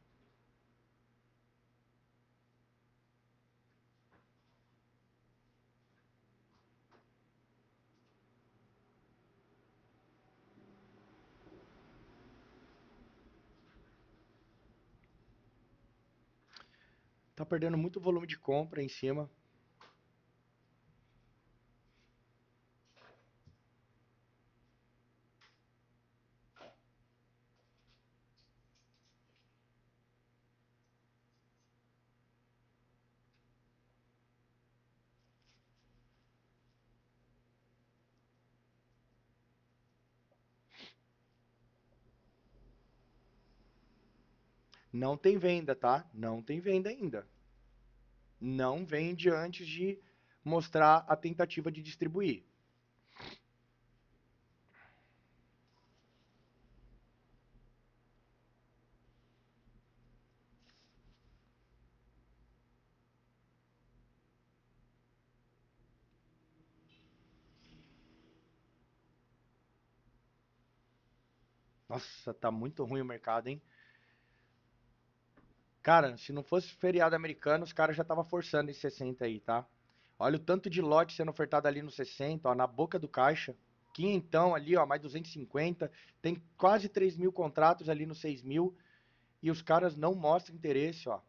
Tá perdendo muito volume de compra em cima. Não tem venda, tá? Não tem venda ainda. Não vende antes de mostrar a tentativa de distribuir. Nossa, tá muito ruim o mercado, hein? Cara, se não fosse feriado americano, os caras já estavam forçando esse 60 aí, tá? Olha o tanto de lote sendo ofertado ali no 60, ó, na boca do caixa. Quinhentão ali, ó, mais 250. Tem quase 3 mil contratos ali no 6 mil. E os caras não mostram interesse, ó.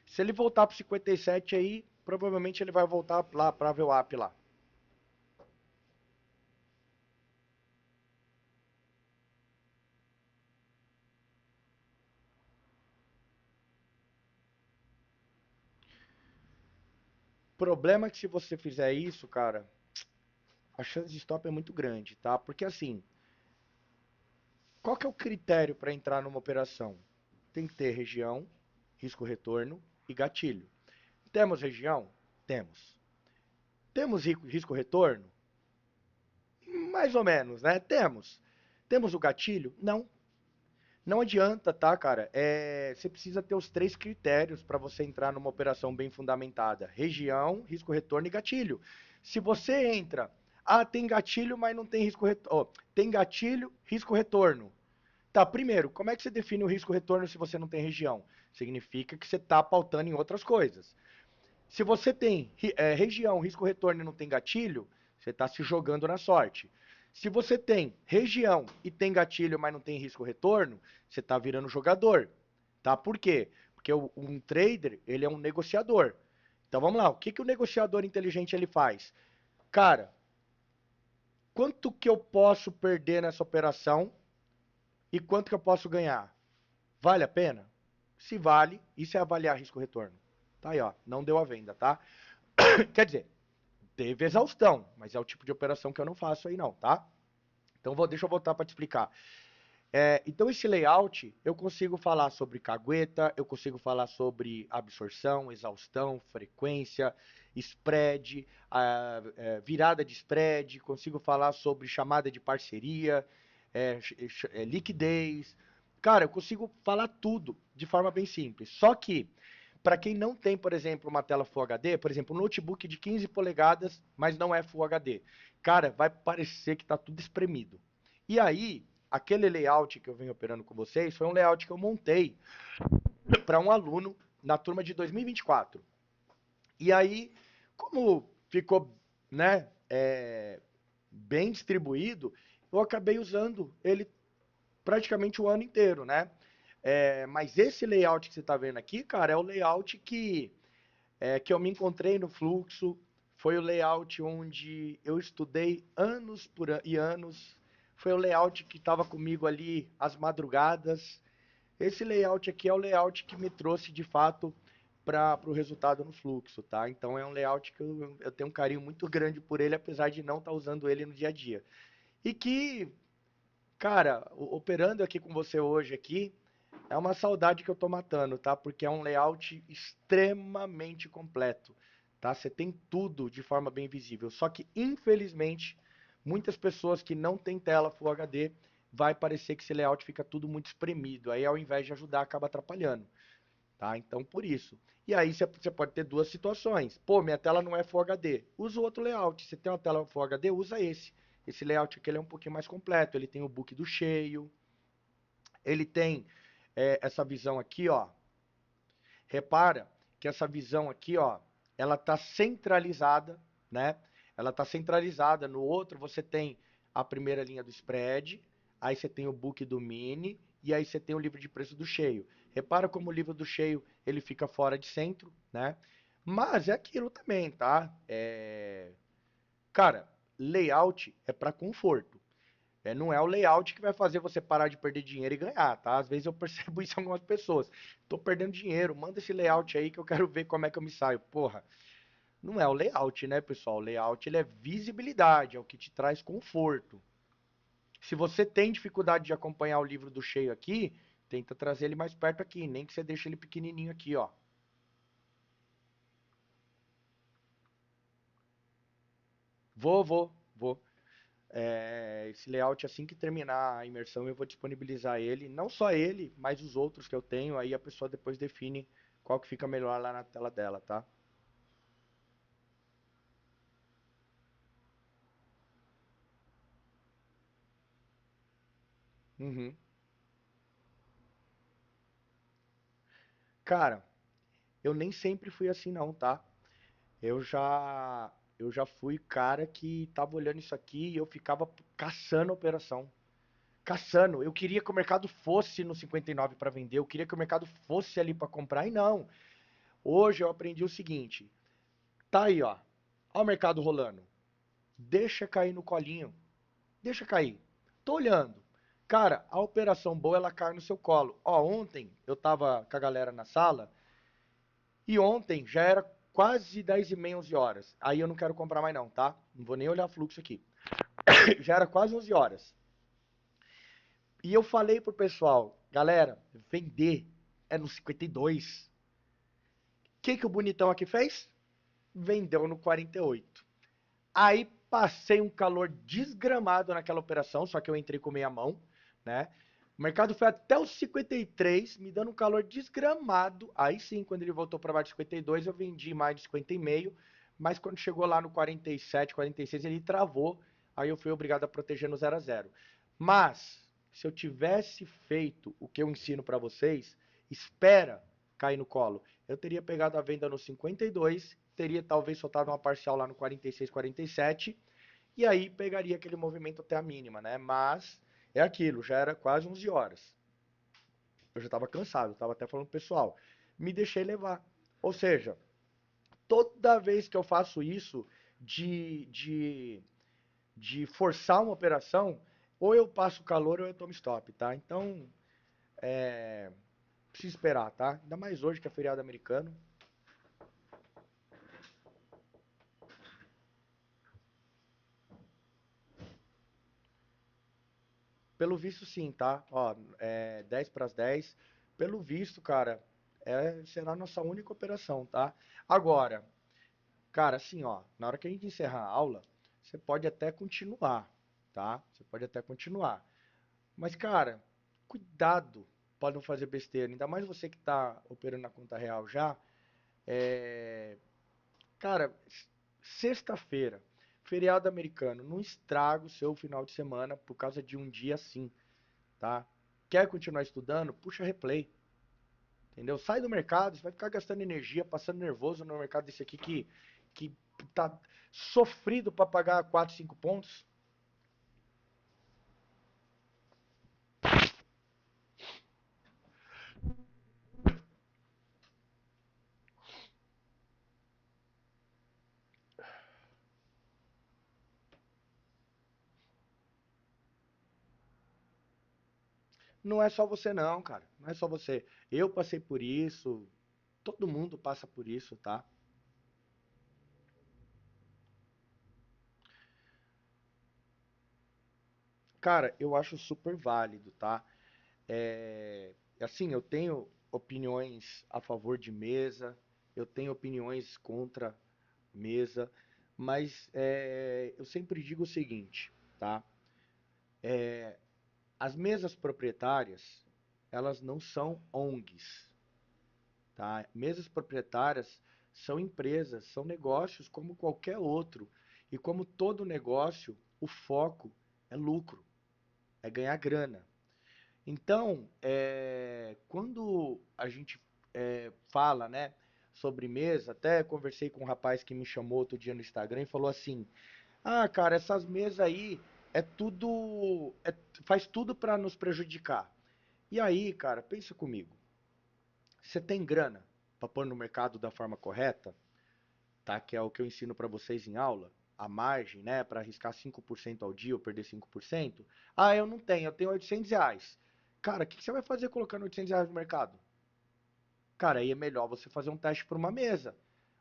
Se ele voltar pro 57 aí, provavelmente ele vai voltar lá pra ver o app lá. Problema é que se você fizer isso, cara, a chance de stop é muito grande, tá? Porque assim, qual que é o critério para entrar numa operação? Tem que ter região, risco-retorno e gatilho. Temos região? Temos. Temos risco-retorno? Mais ou menos, né? Temos. Temos o gatilho? Não. Não adianta, tá, cara? Você precisa ter os três critérios para você entrar numa operação bem fundamentada: região, risco-retorno e gatilho. Se você entra, tem gatilho, mas não tem risco-retorno. Tem gatilho, risco-retorno. Tá, primeiro, como é que você define o risco-retorno se você não tem região? Significa que você está pautando em outras coisas. Se você tem região, risco-retorno e não tem gatilho, você está se jogando na sorte. Se você tem região e tem gatilho, mas não tem risco-retorno, você está virando jogador. Tá? Por quê? Porque um trader, ele é um negociador. Então vamos lá, o que, que o negociador inteligente ele faz? Cara, quanto que eu posso perder nessa operação e quanto que eu posso ganhar? Vale a pena? Se vale, isso é avaliar risco-retorno. Tá aí, ó, não deu a venda, tá? Quer dizer, teve exaustão, mas é o tipo de operação que eu não faço aí não, tá? Então deixa eu voltar para te explicar. Então esse layout eu consigo falar sobre cagueta, eu consigo falar sobre absorção, exaustão, frequência, spread, virada de spread, consigo falar sobre chamada de parceria, liquidez. Cara, eu consigo falar tudo de forma bem simples. Só que para quem não tem, por exemplo, uma tela Full HD, por exemplo, um notebook de 15 polegadas, mas não é Full HD, cara, vai parecer que está tudo espremido. E aí, aquele layout que eu venho operando com vocês foi um layout que eu montei para um aluno na turma de 2024. E aí, como ficou, né, bem distribuído, eu acabei usando ele praticamente o ano inteiro, né? Mas esse layout que você está vendo aqui, cara, é o layout que eu me encontrei no fluxo. Foi o layout onde eu estudei anos e anos. Foi o layout que estava comigo ali às madrugadas. Esse layout aqui é o layout que me trouxe de fato para o resultado no fluxo, tá? Então é um layout que eu tenho um carinho muito grande por ele, apesar de não estar usando ele no dia a dia. E que, cara, operando aqui com você hoje aqui, é uma saudade que eu tô matando, tá? Porque é um layout extremamente completo, tá? Você tem tudo de forma bem visível. Só que, infelizmente, muitas pessoas que não têm tela Full HD, vai parecer que esse layout fica tudo muito espremido. Aí, ao invés de ajudar, acaba atrapalhando, tá? Então, por isso. E aí, você pode ter duas situações. Pô, minha tela não é Full HD. Usa o outro layout. Se tem uma tela Full HD, usa esse. Esse layout aqui ele é um pouquinho mais completo. Ele tem o book do cheio, ele tem essa visão aqui, ó. Repara que essa visão aqui, ó, ela está centralizada, né? Ela está centralizada. No outro você tem a primeira linha do spread, aí você tem o book do mini e aí você tem o livro de preço do cheio. Repara como o livro do cheio ele fica fora de centro, né? Mas é aquilo também, tá? Cara, layout é para conforto. Não é o layout que vai fazer você parar de perder dinheiro e ganhar, tá? Às vezes eu percebo isso em algumas pessoas. Tô perdendo dinheiro, manda esse layout aí que eu quero ver como é que eu me saio. Porra, Não é o layout, né, pessoal? O layout ele é visibilidade, é o que te traz conforto. Se você tem dificuldade de acompanhar o livro do cheio aqui, tenta trazer ele mais perto aqui, nem que você deixe ele pequenininho aqui, ó. Vou. Esse layout, assim que terminar a imersão, eu vou disponibilizar ele. Não só ele, mas os outros que eu tenho. Aí a pessoa depois define qual que fica melhor lá na tela dela, tá? Uhum. Cara, eu nem sempre fui assim não, tá? Eu já fui cara que tava olhando isso aqui e eu ficava caçando operação. Caçando. Eu queria que o mercado fosse no 59 para vender, eu queria que o mercado fosse ali para comprar e não. Hoje eu aprendi o seguinte: tá aí, ó. Ó o mercado rolando. Deixa cair no colinho. Deixa cair. Tô olhando. Cara, a operação boa ela cai no seu colo. Ó, ontem eu tava com a galera na sala e ontem já era quase 10 e meia, 11 horas. Aí eu não quero comprar mais não, tá? Não vou nem olhar fluxo aqui. Já era quase 11 horas. E eu falei pro pessoal, galera, vender é no 52. O que que o bonitão aqui fez? Vendeu no 48. Aí passei um calor desgramado naquela operação, só que eu entrei com meia mão, né? O mercado foi até os 53, me dando um calor desgramado. Aí sim, quando ele voltou para baixo de 52, eu vendi mais de 50,5. Mas quando chegou lá no 47, 46, ele travou. Aí eu fui obrigado a proteger no 0 a 0. Mas, se eu tivesse feito o que eu ensino para vocês, espera cair no colo. Eu teria pegado a venda no 52, teria talvez soltado uma parcial lá no 46, 47, e aí pegaria aquele movimento até a mínima, né? Mas é aquilo, já era quase 11 horas. Eu já estava cansado, estava até falando pro pessoal. Me deixei levar. Ou seja, toda vez que eu faço isso de, de, de forçar uma operação, ou eu passo calor ou eu tomo stop, tá? Então, preciso esperar, tá? Ainda mais hoje que é feriado americano. Pelo visto, sim, tá? Ó, 10 para as 10. Pelo visto, cara, será a nossa única operação, tá? Agora, cara, assim, ó, na hora que a gente encerrar a aula, você pode até continuar, tá? Você pode até continuar. Mas, cara, cuidado para não fazer besteira. Ainda mais você que tá operando na conta real já. É, cara, sexta-feira, feriado americano, não estraga o seu final de semana por causa de um dia assim, tá? Quer continuar estudando? Puxa replay, entendeu? Sai do mercado, você vai ficar gastando energia, passando nervoso no mercado desse aqui que tá sofrido para pagar 4, 5 pontos. Não é só você não, cara. Não é só você. Eu passei por isso, todo mundo passa por isso, tá? Cara, eu acho super válido, tá? Assim, eu tenho opiniões a favor de mesa, eu tenho opiniões contra mesa, mas eu sempre digo o seguinte, tá? As mesas proprietárias, elas não são ONGs, tá? Mesas proprietárias são empresas, são negócios como qualquer outro. E como todo negócio, o foco é lucro, é ganhar grana. Então, quando a gente fala, né, sobre mesa, até conversei com um rapaz que me chamou outro dia no Instagram e falou assim: Ah, cara, essas mesas aí é tudo, faz tudo para nos prejudicar. E aí, cara, pensa comigo. Você tem grana para pôr no mercado da forma correta, tá? Que é o que eu ensino para vocês em aula, a margem, né, para arriscar 5% ao dia ou perder 5%. Ah, eu não tenho, eu tenho R$ 800. Cara, o que você vai fazer colocando R$ 800 no mercado? Cara, aí é melhor você fazer um teste por uma mesa.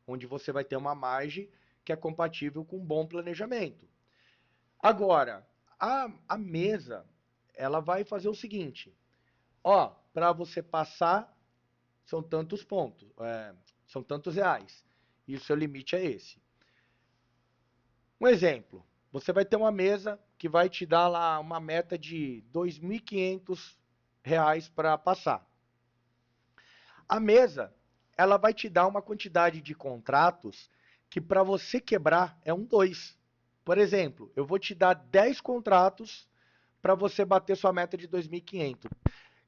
onde você vai ter uma margem que é compatível com um bom planejamento. Agora, a mesa, ela vai fazer o seguinte, ó, para você passar são tantos pontos, são tantos reais, e o seu limite é esse. Um exemplo, você vai ter uma mesa que vai te dar lá uma meta de R$ 2.500 para passar. A mesa, ela vai te dar uma quantidade de contratos que para você quebrar é um 2. Por exemplo, eu vou te dar 10 contratos para você bater sua meta de 2.500.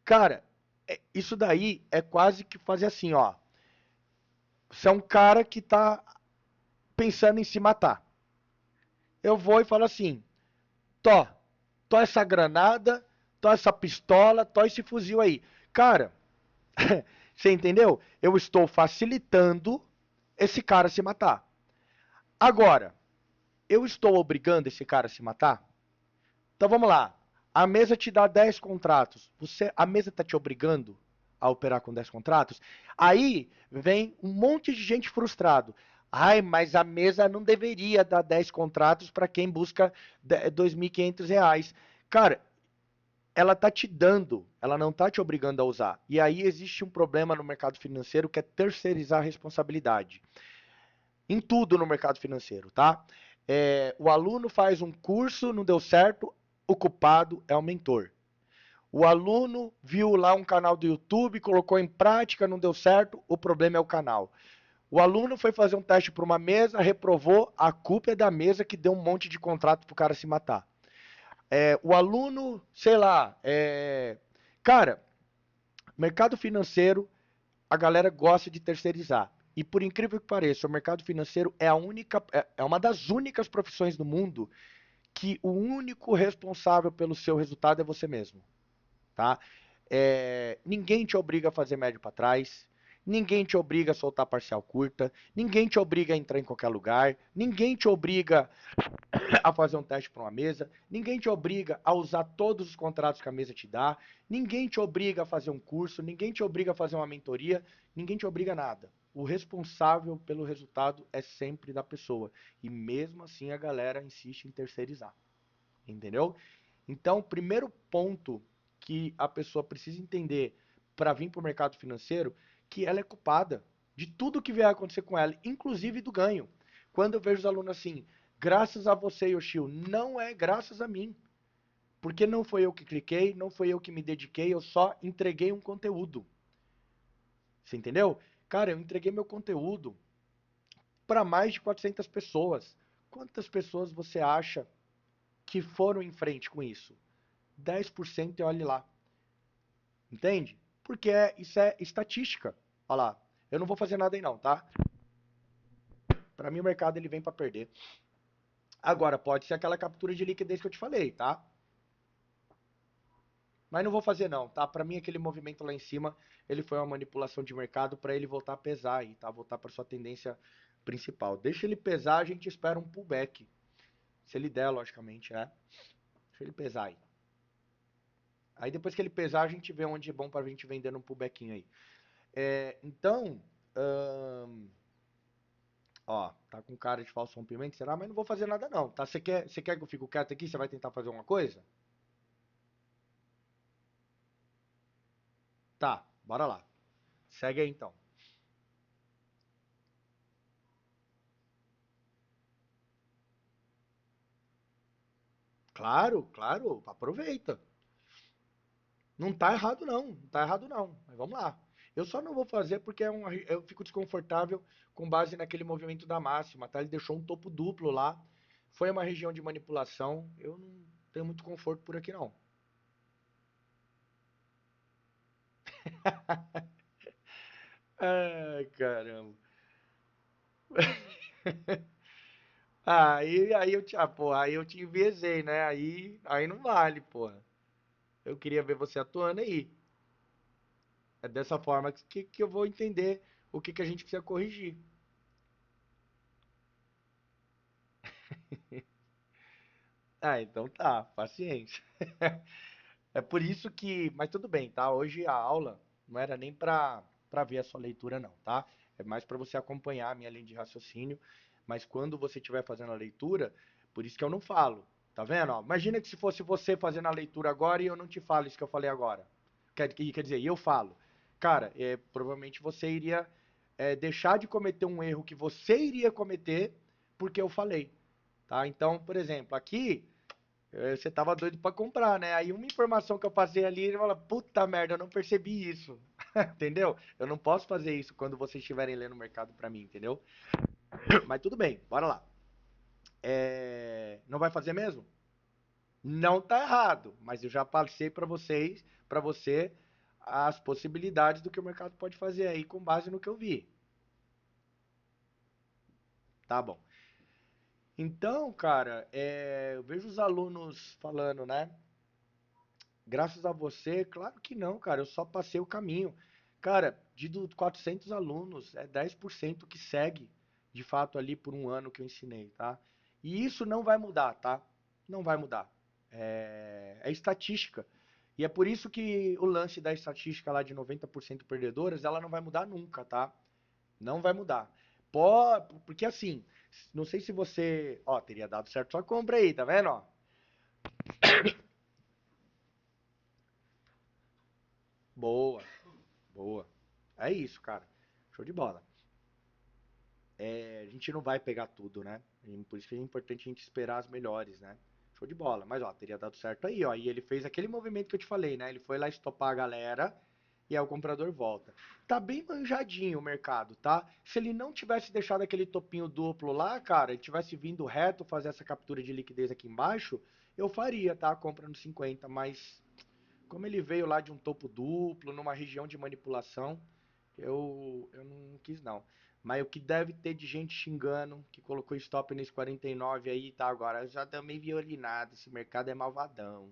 Cara, isso daí é quase que fazer assim, ó. Você é um cara que tá pensando em se matar. Eu vou e falo assim: Tó, tó essa granada, tó essa pistola, tó esse fuzil aí. Cara, você entendeu? Eu estou facilitando esse cara a se matar. Agora, eu estou obrigando esse cara a se matar? Então vamos lá. A mesa te dá 10 contratos. A mesa está te obrigando a operar com 10 contratos? Aí vem um monte de gente frustrado. Ai, mas a mesa não deveria dar 10 contratos para quem busca R$ 2.500. Cara, ela tá te dando, ela não tá te obrigando a usar. E aí existe um problema no mercado financeiro que é terceirizar a responsabilidade. Em tudo no mercado financeiro, tá? O aluno faz um curso, não deu certo, o culpado é o mentor. O aluno viu lá um canal do YouTube, colocou em prática, não deu certo, o problema é o canal. O aluno foi fazer um teste para uma mesa, reprovou, a culpa é da mesa que deu um monte de contrato para o cara se matar. O aluno, sei lá, cara, mercado financeiro, a galera gosta de terceirizar. E por incrível que pareça, o mercado financeiro é uma das únicas profissões do mundo que o único responsável pelo seu resultado é você mesmo, tá? Ninguém te obriga a fazer médio para trás, ninguém te obriga a soltar parcial curta, ninguém te obriga a entrar em qualquer lugar, ninguém te obriga a fazer um teste para uma mesa, ninguém te obriga a usar todos os contratos que a mesa te dá, ninguém te obriga a fazer um curso, ninguém te obriga a fazer uma mentoria, ninguém te obriga a nada. O responsável pelo resultado é sempre da pessoa. E mesmo assim a galera insiste em terceirizar. Entendeu? Então, o primeiro ponto que a pessoa precisa entender para vir para o mercado financeiro, que ela é culpada de tudo que vier acontecer com ela, inclusive do ganho. Quando eu vejo os alunos assim, graças a você, Yoshio, não é graças a mim. Porque não foi eu que cliquei, não foi eu que me dediquei, eu só entreguei um conteúdo. Você entendeu? Cara, eu entreguei meu conteúdo para mais de 400 pessoas. Quantas pessoas você acha que foram em frente com isso? 10% e olhe lá. Entende? Porque isso é estatística. Olha lá. Eu não vou fazer nada aí não, tá? Para mim o mercado ele vem para perder. Agora, pode ser aquela captura de liquidez que eu te falei, tá? Mas não vou fazer não, tá? Para mim aquele movimento lá em cima, ele foi uma manipulação de mercado para ele voltar a pesar aí, tá? Voltar para sua tendência principal. Deixa ele pesar, a gente espera um pullback. Se ele der, logicamente, Deixa ele pesar aí. Aí depois que ele pesar, a gente vê onde é bom para a gente vender um pullbackinho aí. Então, ó, tá com cara de falso rompimento, será? Mas não vou fazer nada não, tá? Você quer que eu fique quieto aqui? Você vai tentar fazer alguma coisa? Tá, bora lá. Segue aí então. Claro, claro, aproveita. Não tá errado não, não tá errado não. Mas vamos lá. Eu só não vou fazer porque eu fico desconfortável com base naquele movimento da máxima, tá? Ele deixou um topo duplo lá. Foi uma região de manipulação. Eu não tenho muito conforto por aqui não. Ai, caramba. Aí eu te enviesei, né? Aí não vale, porra. Eu queria ver você atuando aí. É dessa forma que eu vou entender o que a gente precisa corrigir. Ah, então tá, paciência. É por isso que, mas tudo bem, tá? Hoje a aula não era nem pra ver a sua leitura não, tá? É mais para você acompanhar a minha linha de raciocínio. Mas quando você estiver fazendo a leitura, por isso que eu não falo. Tá vendo? Ó, imagina que se fosse você fazendo a leitura agora e eu não te falo isso que eu falei agora. Quer dizer, e eu falo. Cara, provavelmente você iria deixar de cometer um erro que você iria cometer porque eu falei. Tá? Então, por exemplo, aqui você tava doido para comprar, né? Aí uma informação que eu passei ali, ele fala, puta merda, eu não percebi isso. Entendeu? Eu não posso fazer isso quando vocês estiverem lendo o mercado para mim, entendeu? Mas tudo bem, bora lá. Não vai fazer mesmo? Não tá errado, mas eu já passei para vocês, para você, as possibilidades do que o mercado pode fazer aí com base no que eu vi. Tá bom. Então, cara, eu vejo os alunos falando, né? Graças a você, claro que não, cara, eu só passei o caminho. Cara, de 400 alunos, é 10% que segue, de fato, ali por um ano que eu ensinei, tá? E isso não vai mudar, tá? Não vai mudar. É estatística. E é por isso que o lance da estatística lá de 90% perdedoras, ela não vai mudar nunca, tá? Não vai mudar. Porque assim, não sei se você, ó, teria dado certo sua compra aí, tá vendo, ó? Boa, boa. É isso, cara. Show de bola. A gente não vai pegar tudo, né? E por isso que é importante a gente esperar as melhores, né? Show de bola. Mas, ó, teria dado certo aí, ó. E ele fez aquele movimento que eu te falei, né? Ele foi lá estopar a galera e aí o comprador volta. Tá bem manjadinho o mercado, tá? Se ele não tivesse deixado aquele topinho duplo lá, cara, ele tivesse vindo reto fazer essa captura de liquidez aqui embaixo, eu faria, tá? A compra no 50, mas como ele veio lá de um topo duplo, numa região de manipulação, eu não quis não. Mas o que deve ter de gente xingando, que colocou stop nesse 49 aí, tá agora, eu já também violinado, esse mercado é malvadão.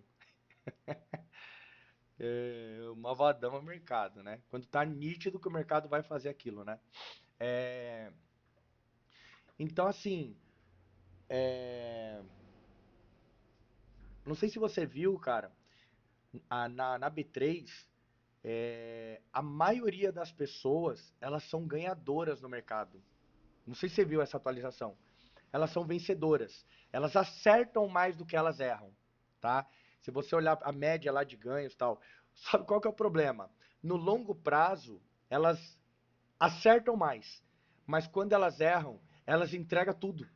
O malvadão é o mercado, né? Quando tá nítido que o mercado vai fazer aquilo, né? É, Então, assim, não sei se você viu, cara, na B3, a maioria das pessoas, elas são ganhadoras no mercado. Não sei se você viu essa atualização. Elas são vencedoras. Elas acertam mais do que elas erram, tá? Se você olhar a média lá de ganhos e tal, sabe qual que é o problema? No longo prazo, elas acertam mais, mas quando elas erram, elas entregam tudo.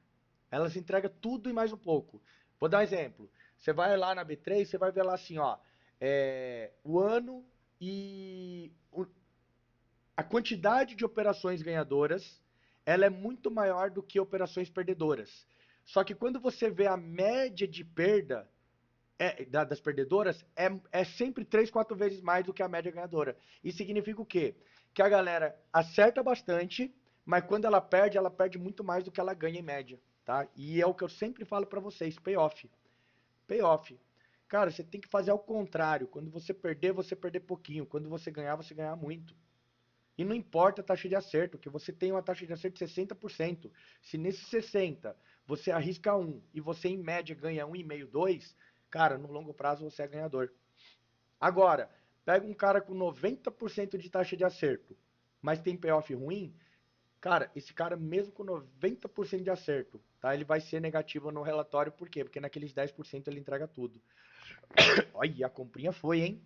Elas entregam tudo e mais um pouco. Vou dar um exemplo. Você vai lá na B3, você vai ver lá assim, ó, o ano e a quantidade de operações ganhadoras, ela é muito maior do que operações perdedoras. Só que quando você vê a média de perda das perdedoras, é sempre 3, 4 vezes mais do que a média ganhadora. Isso significa o quê? Que a galera acerta bastante, mas quando ela perde muito mais do que ela ganha em média. Tá? E é o que eu sempre falo para vocês, payoff. Payoff. Cara, você tem que fazer ao contrário. Quando você perder pouquinho. Quando você ganhar muito. E não importa a taxa de acerto, que você tem uma taxa de acerto de 60%. Se nesse 60 você arrisca um e você em média ganha 1,5, 2, cara, no longo prazo você é ganhador. Agora, pega um cara com 90% de taxa de acerto, mas tem payoff ruim, cara, esse cara mesmo com 90% de acerto, tá? Ele vai ser negativo no relatório, por quê? Porque naqueles 10% ele entrega tudo. Olha, a comprinha foi, hein?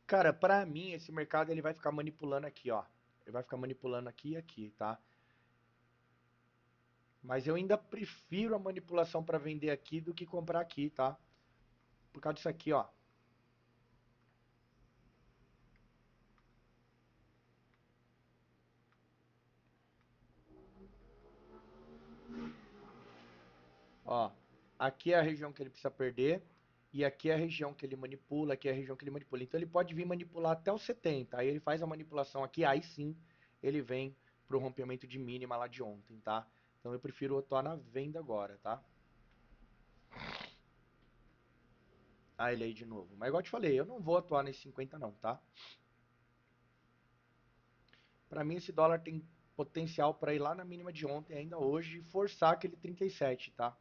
Cara, pra mim, esse mercado ele vai ficar manipulando aqui, ó. Ele vai ficar manipulando aqui e aqui, tá? Mas eu ainda prefiro a manipulação para vender aqui do que comprar aqui, tá? Por causa disso aqui, ó. Ó, aqui é a região que ele precisa perder e aqui é a região que ele manipula, aqui é a região que ele manipula. Então ele pode vir manipular até os 70. Aí ele faz a manipulação aqui, aí sim ele vem pro rompimento de mínima lá de ontem, tá? Então eu prefiro atuar na venda agora, tá? Ah, ele aí de novo. Mas igual eu te falei, eu não vou atuar nesse 50 não, tá? Para mim esse dólar tem potencial para ir lá na mínima de ontem ainda hoje e forçar aquele 37, tá?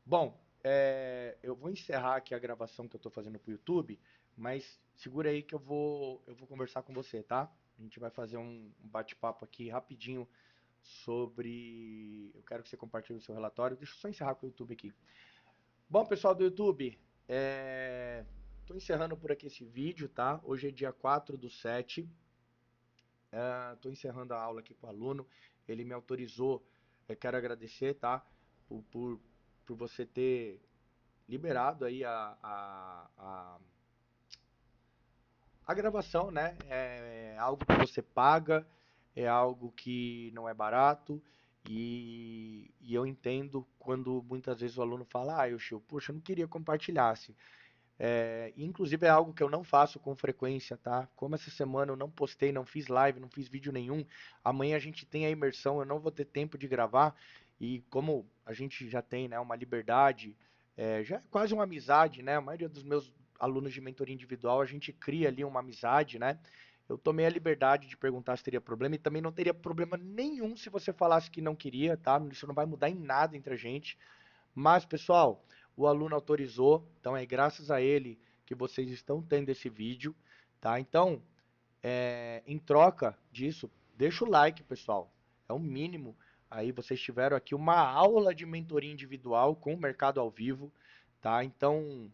Bom, eu vou encerrar aqui a gravação que eu estou fazendo para o YouTube, mas segura aí que eu vou conversar com você, tá? A gente vai fazer um bate-papo aqui rapidinho sobre. Eu quero que você compartilhe o seu relatório. Deixa eu só encerrar com o YouTube aqui. Bom, pessoal do YouTube, estou encerrando por aqui esse vídeo, tá? Hoje é dia 4/7. Estou encerrando a aula aqui com o aluno. Ele me autorizou. Eu quero agradecer, tá? Por você ter liberado aí a gravação, né? É algo que você paga, é algo que não é barato, e eu entendo quando muitas vezes o aluno fala, Yoshio, poxa, eu não queria compartilhasse. Inclusive é algo que eu não faço com frequência, tá? Como essa semana eu não postei, não fiz live, não fiz vídeo nenhum, amanhã a gente tem a imersão, eu não vou ter tempo de gravar, e como a gente já tem, né, uma liberdade, já é quase uma amizade, né? A maioria dos meus alunos de mentoria individual, a gente cria ali uma amizade, né? Eu tomei a liberdade de perguntar se teria problema e também não teria problema nenhum se você falasse que não queria, tá? Isso não vai mudar em nada entre a gente. Mas, pessoal, o aluno autorizou, então é graças a ele que vocês estão tendo esse vídeo, tá? Então, em troca disso, deixa o like, pessoal. É o mínimo. Aí vocês tiveram aqui uma aula de mentoria individual com o mercado ao vivo, tá? Então,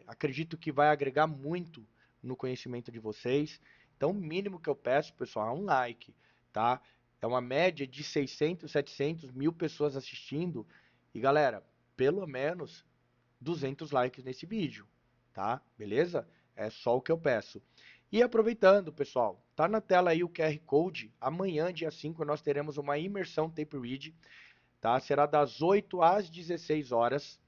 acredito que vai agregar muito no conhecimento de vocês. Então, o mínimo que eu peço, pessoal, é um like, tá? É uma média de 600, 700 mil pessoas assistindo. E, galera, pelo menos 200 likes nesse vídeo, tá? Beleza? É só o que eu peço. E aproveitando, pessoal, tá na tela aí o QR Code. Amanhã, dia 5, nós teremos uma imersão Tape Read, tá? Será das 8 às 16 horas.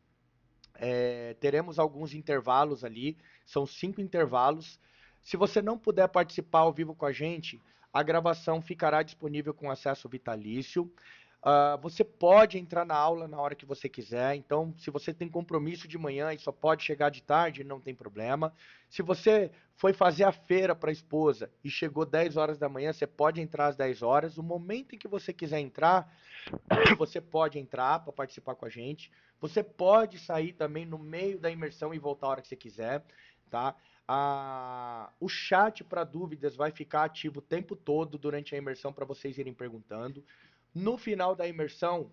Teremos alguns intervalos ali, são 5 intervalos. Se você não puder participar ao vivo com a gente, a gravação ficará disponível com acesso vitalício. Você pode entrar na aula na hora que você quiser, então se você tem compromisso de manhã e só pode chegar de tarde, não tem problema. Se você foi fazer a feira para a esposa e chegou 10 horas da manhã, você pode entrar às 10 horas. O momento em que você quiser entrar, você pode entrar para participar com a gente. Você pode sair também no meio da imersão e voltar a hora que você quiser, tá? O chat para dúvidas vai ficar ativo o tempo todo durante a imersão para vocês irem perguntando. No final da imersão,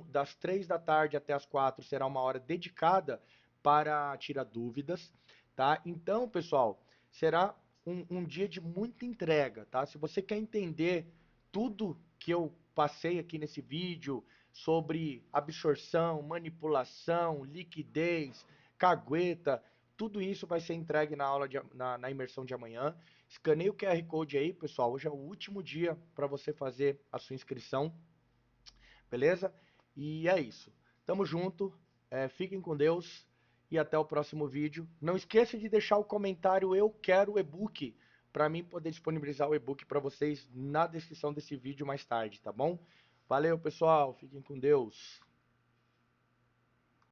das 3 da tarde até as 4, será uma hora dedicada para tirar dúvidas, tá? Então, pessoal, será um dia de muita entrega, tá? Se você quer entender tudo que eu passei aqui nesse vídeo sobre absorção, manipulação, liquidez, cagueta, tudo isso vai ser entregue na aula na imersão de amanhã. Escaneie o QR Code aí, pessoal. Hoje é o último dia para você fazer a sua inscrição, beleza? E é isso. Tamo junto. Fiquem com Deus e até o próximo vídeo. Não esqueça de deixar o comentário "Eu quero o e-book" para mim poder disponibilizar o e-book para vocês na descrição desse vídeo mais tarde, tá bom? Valeu, pessoal. Fiquem com Deus.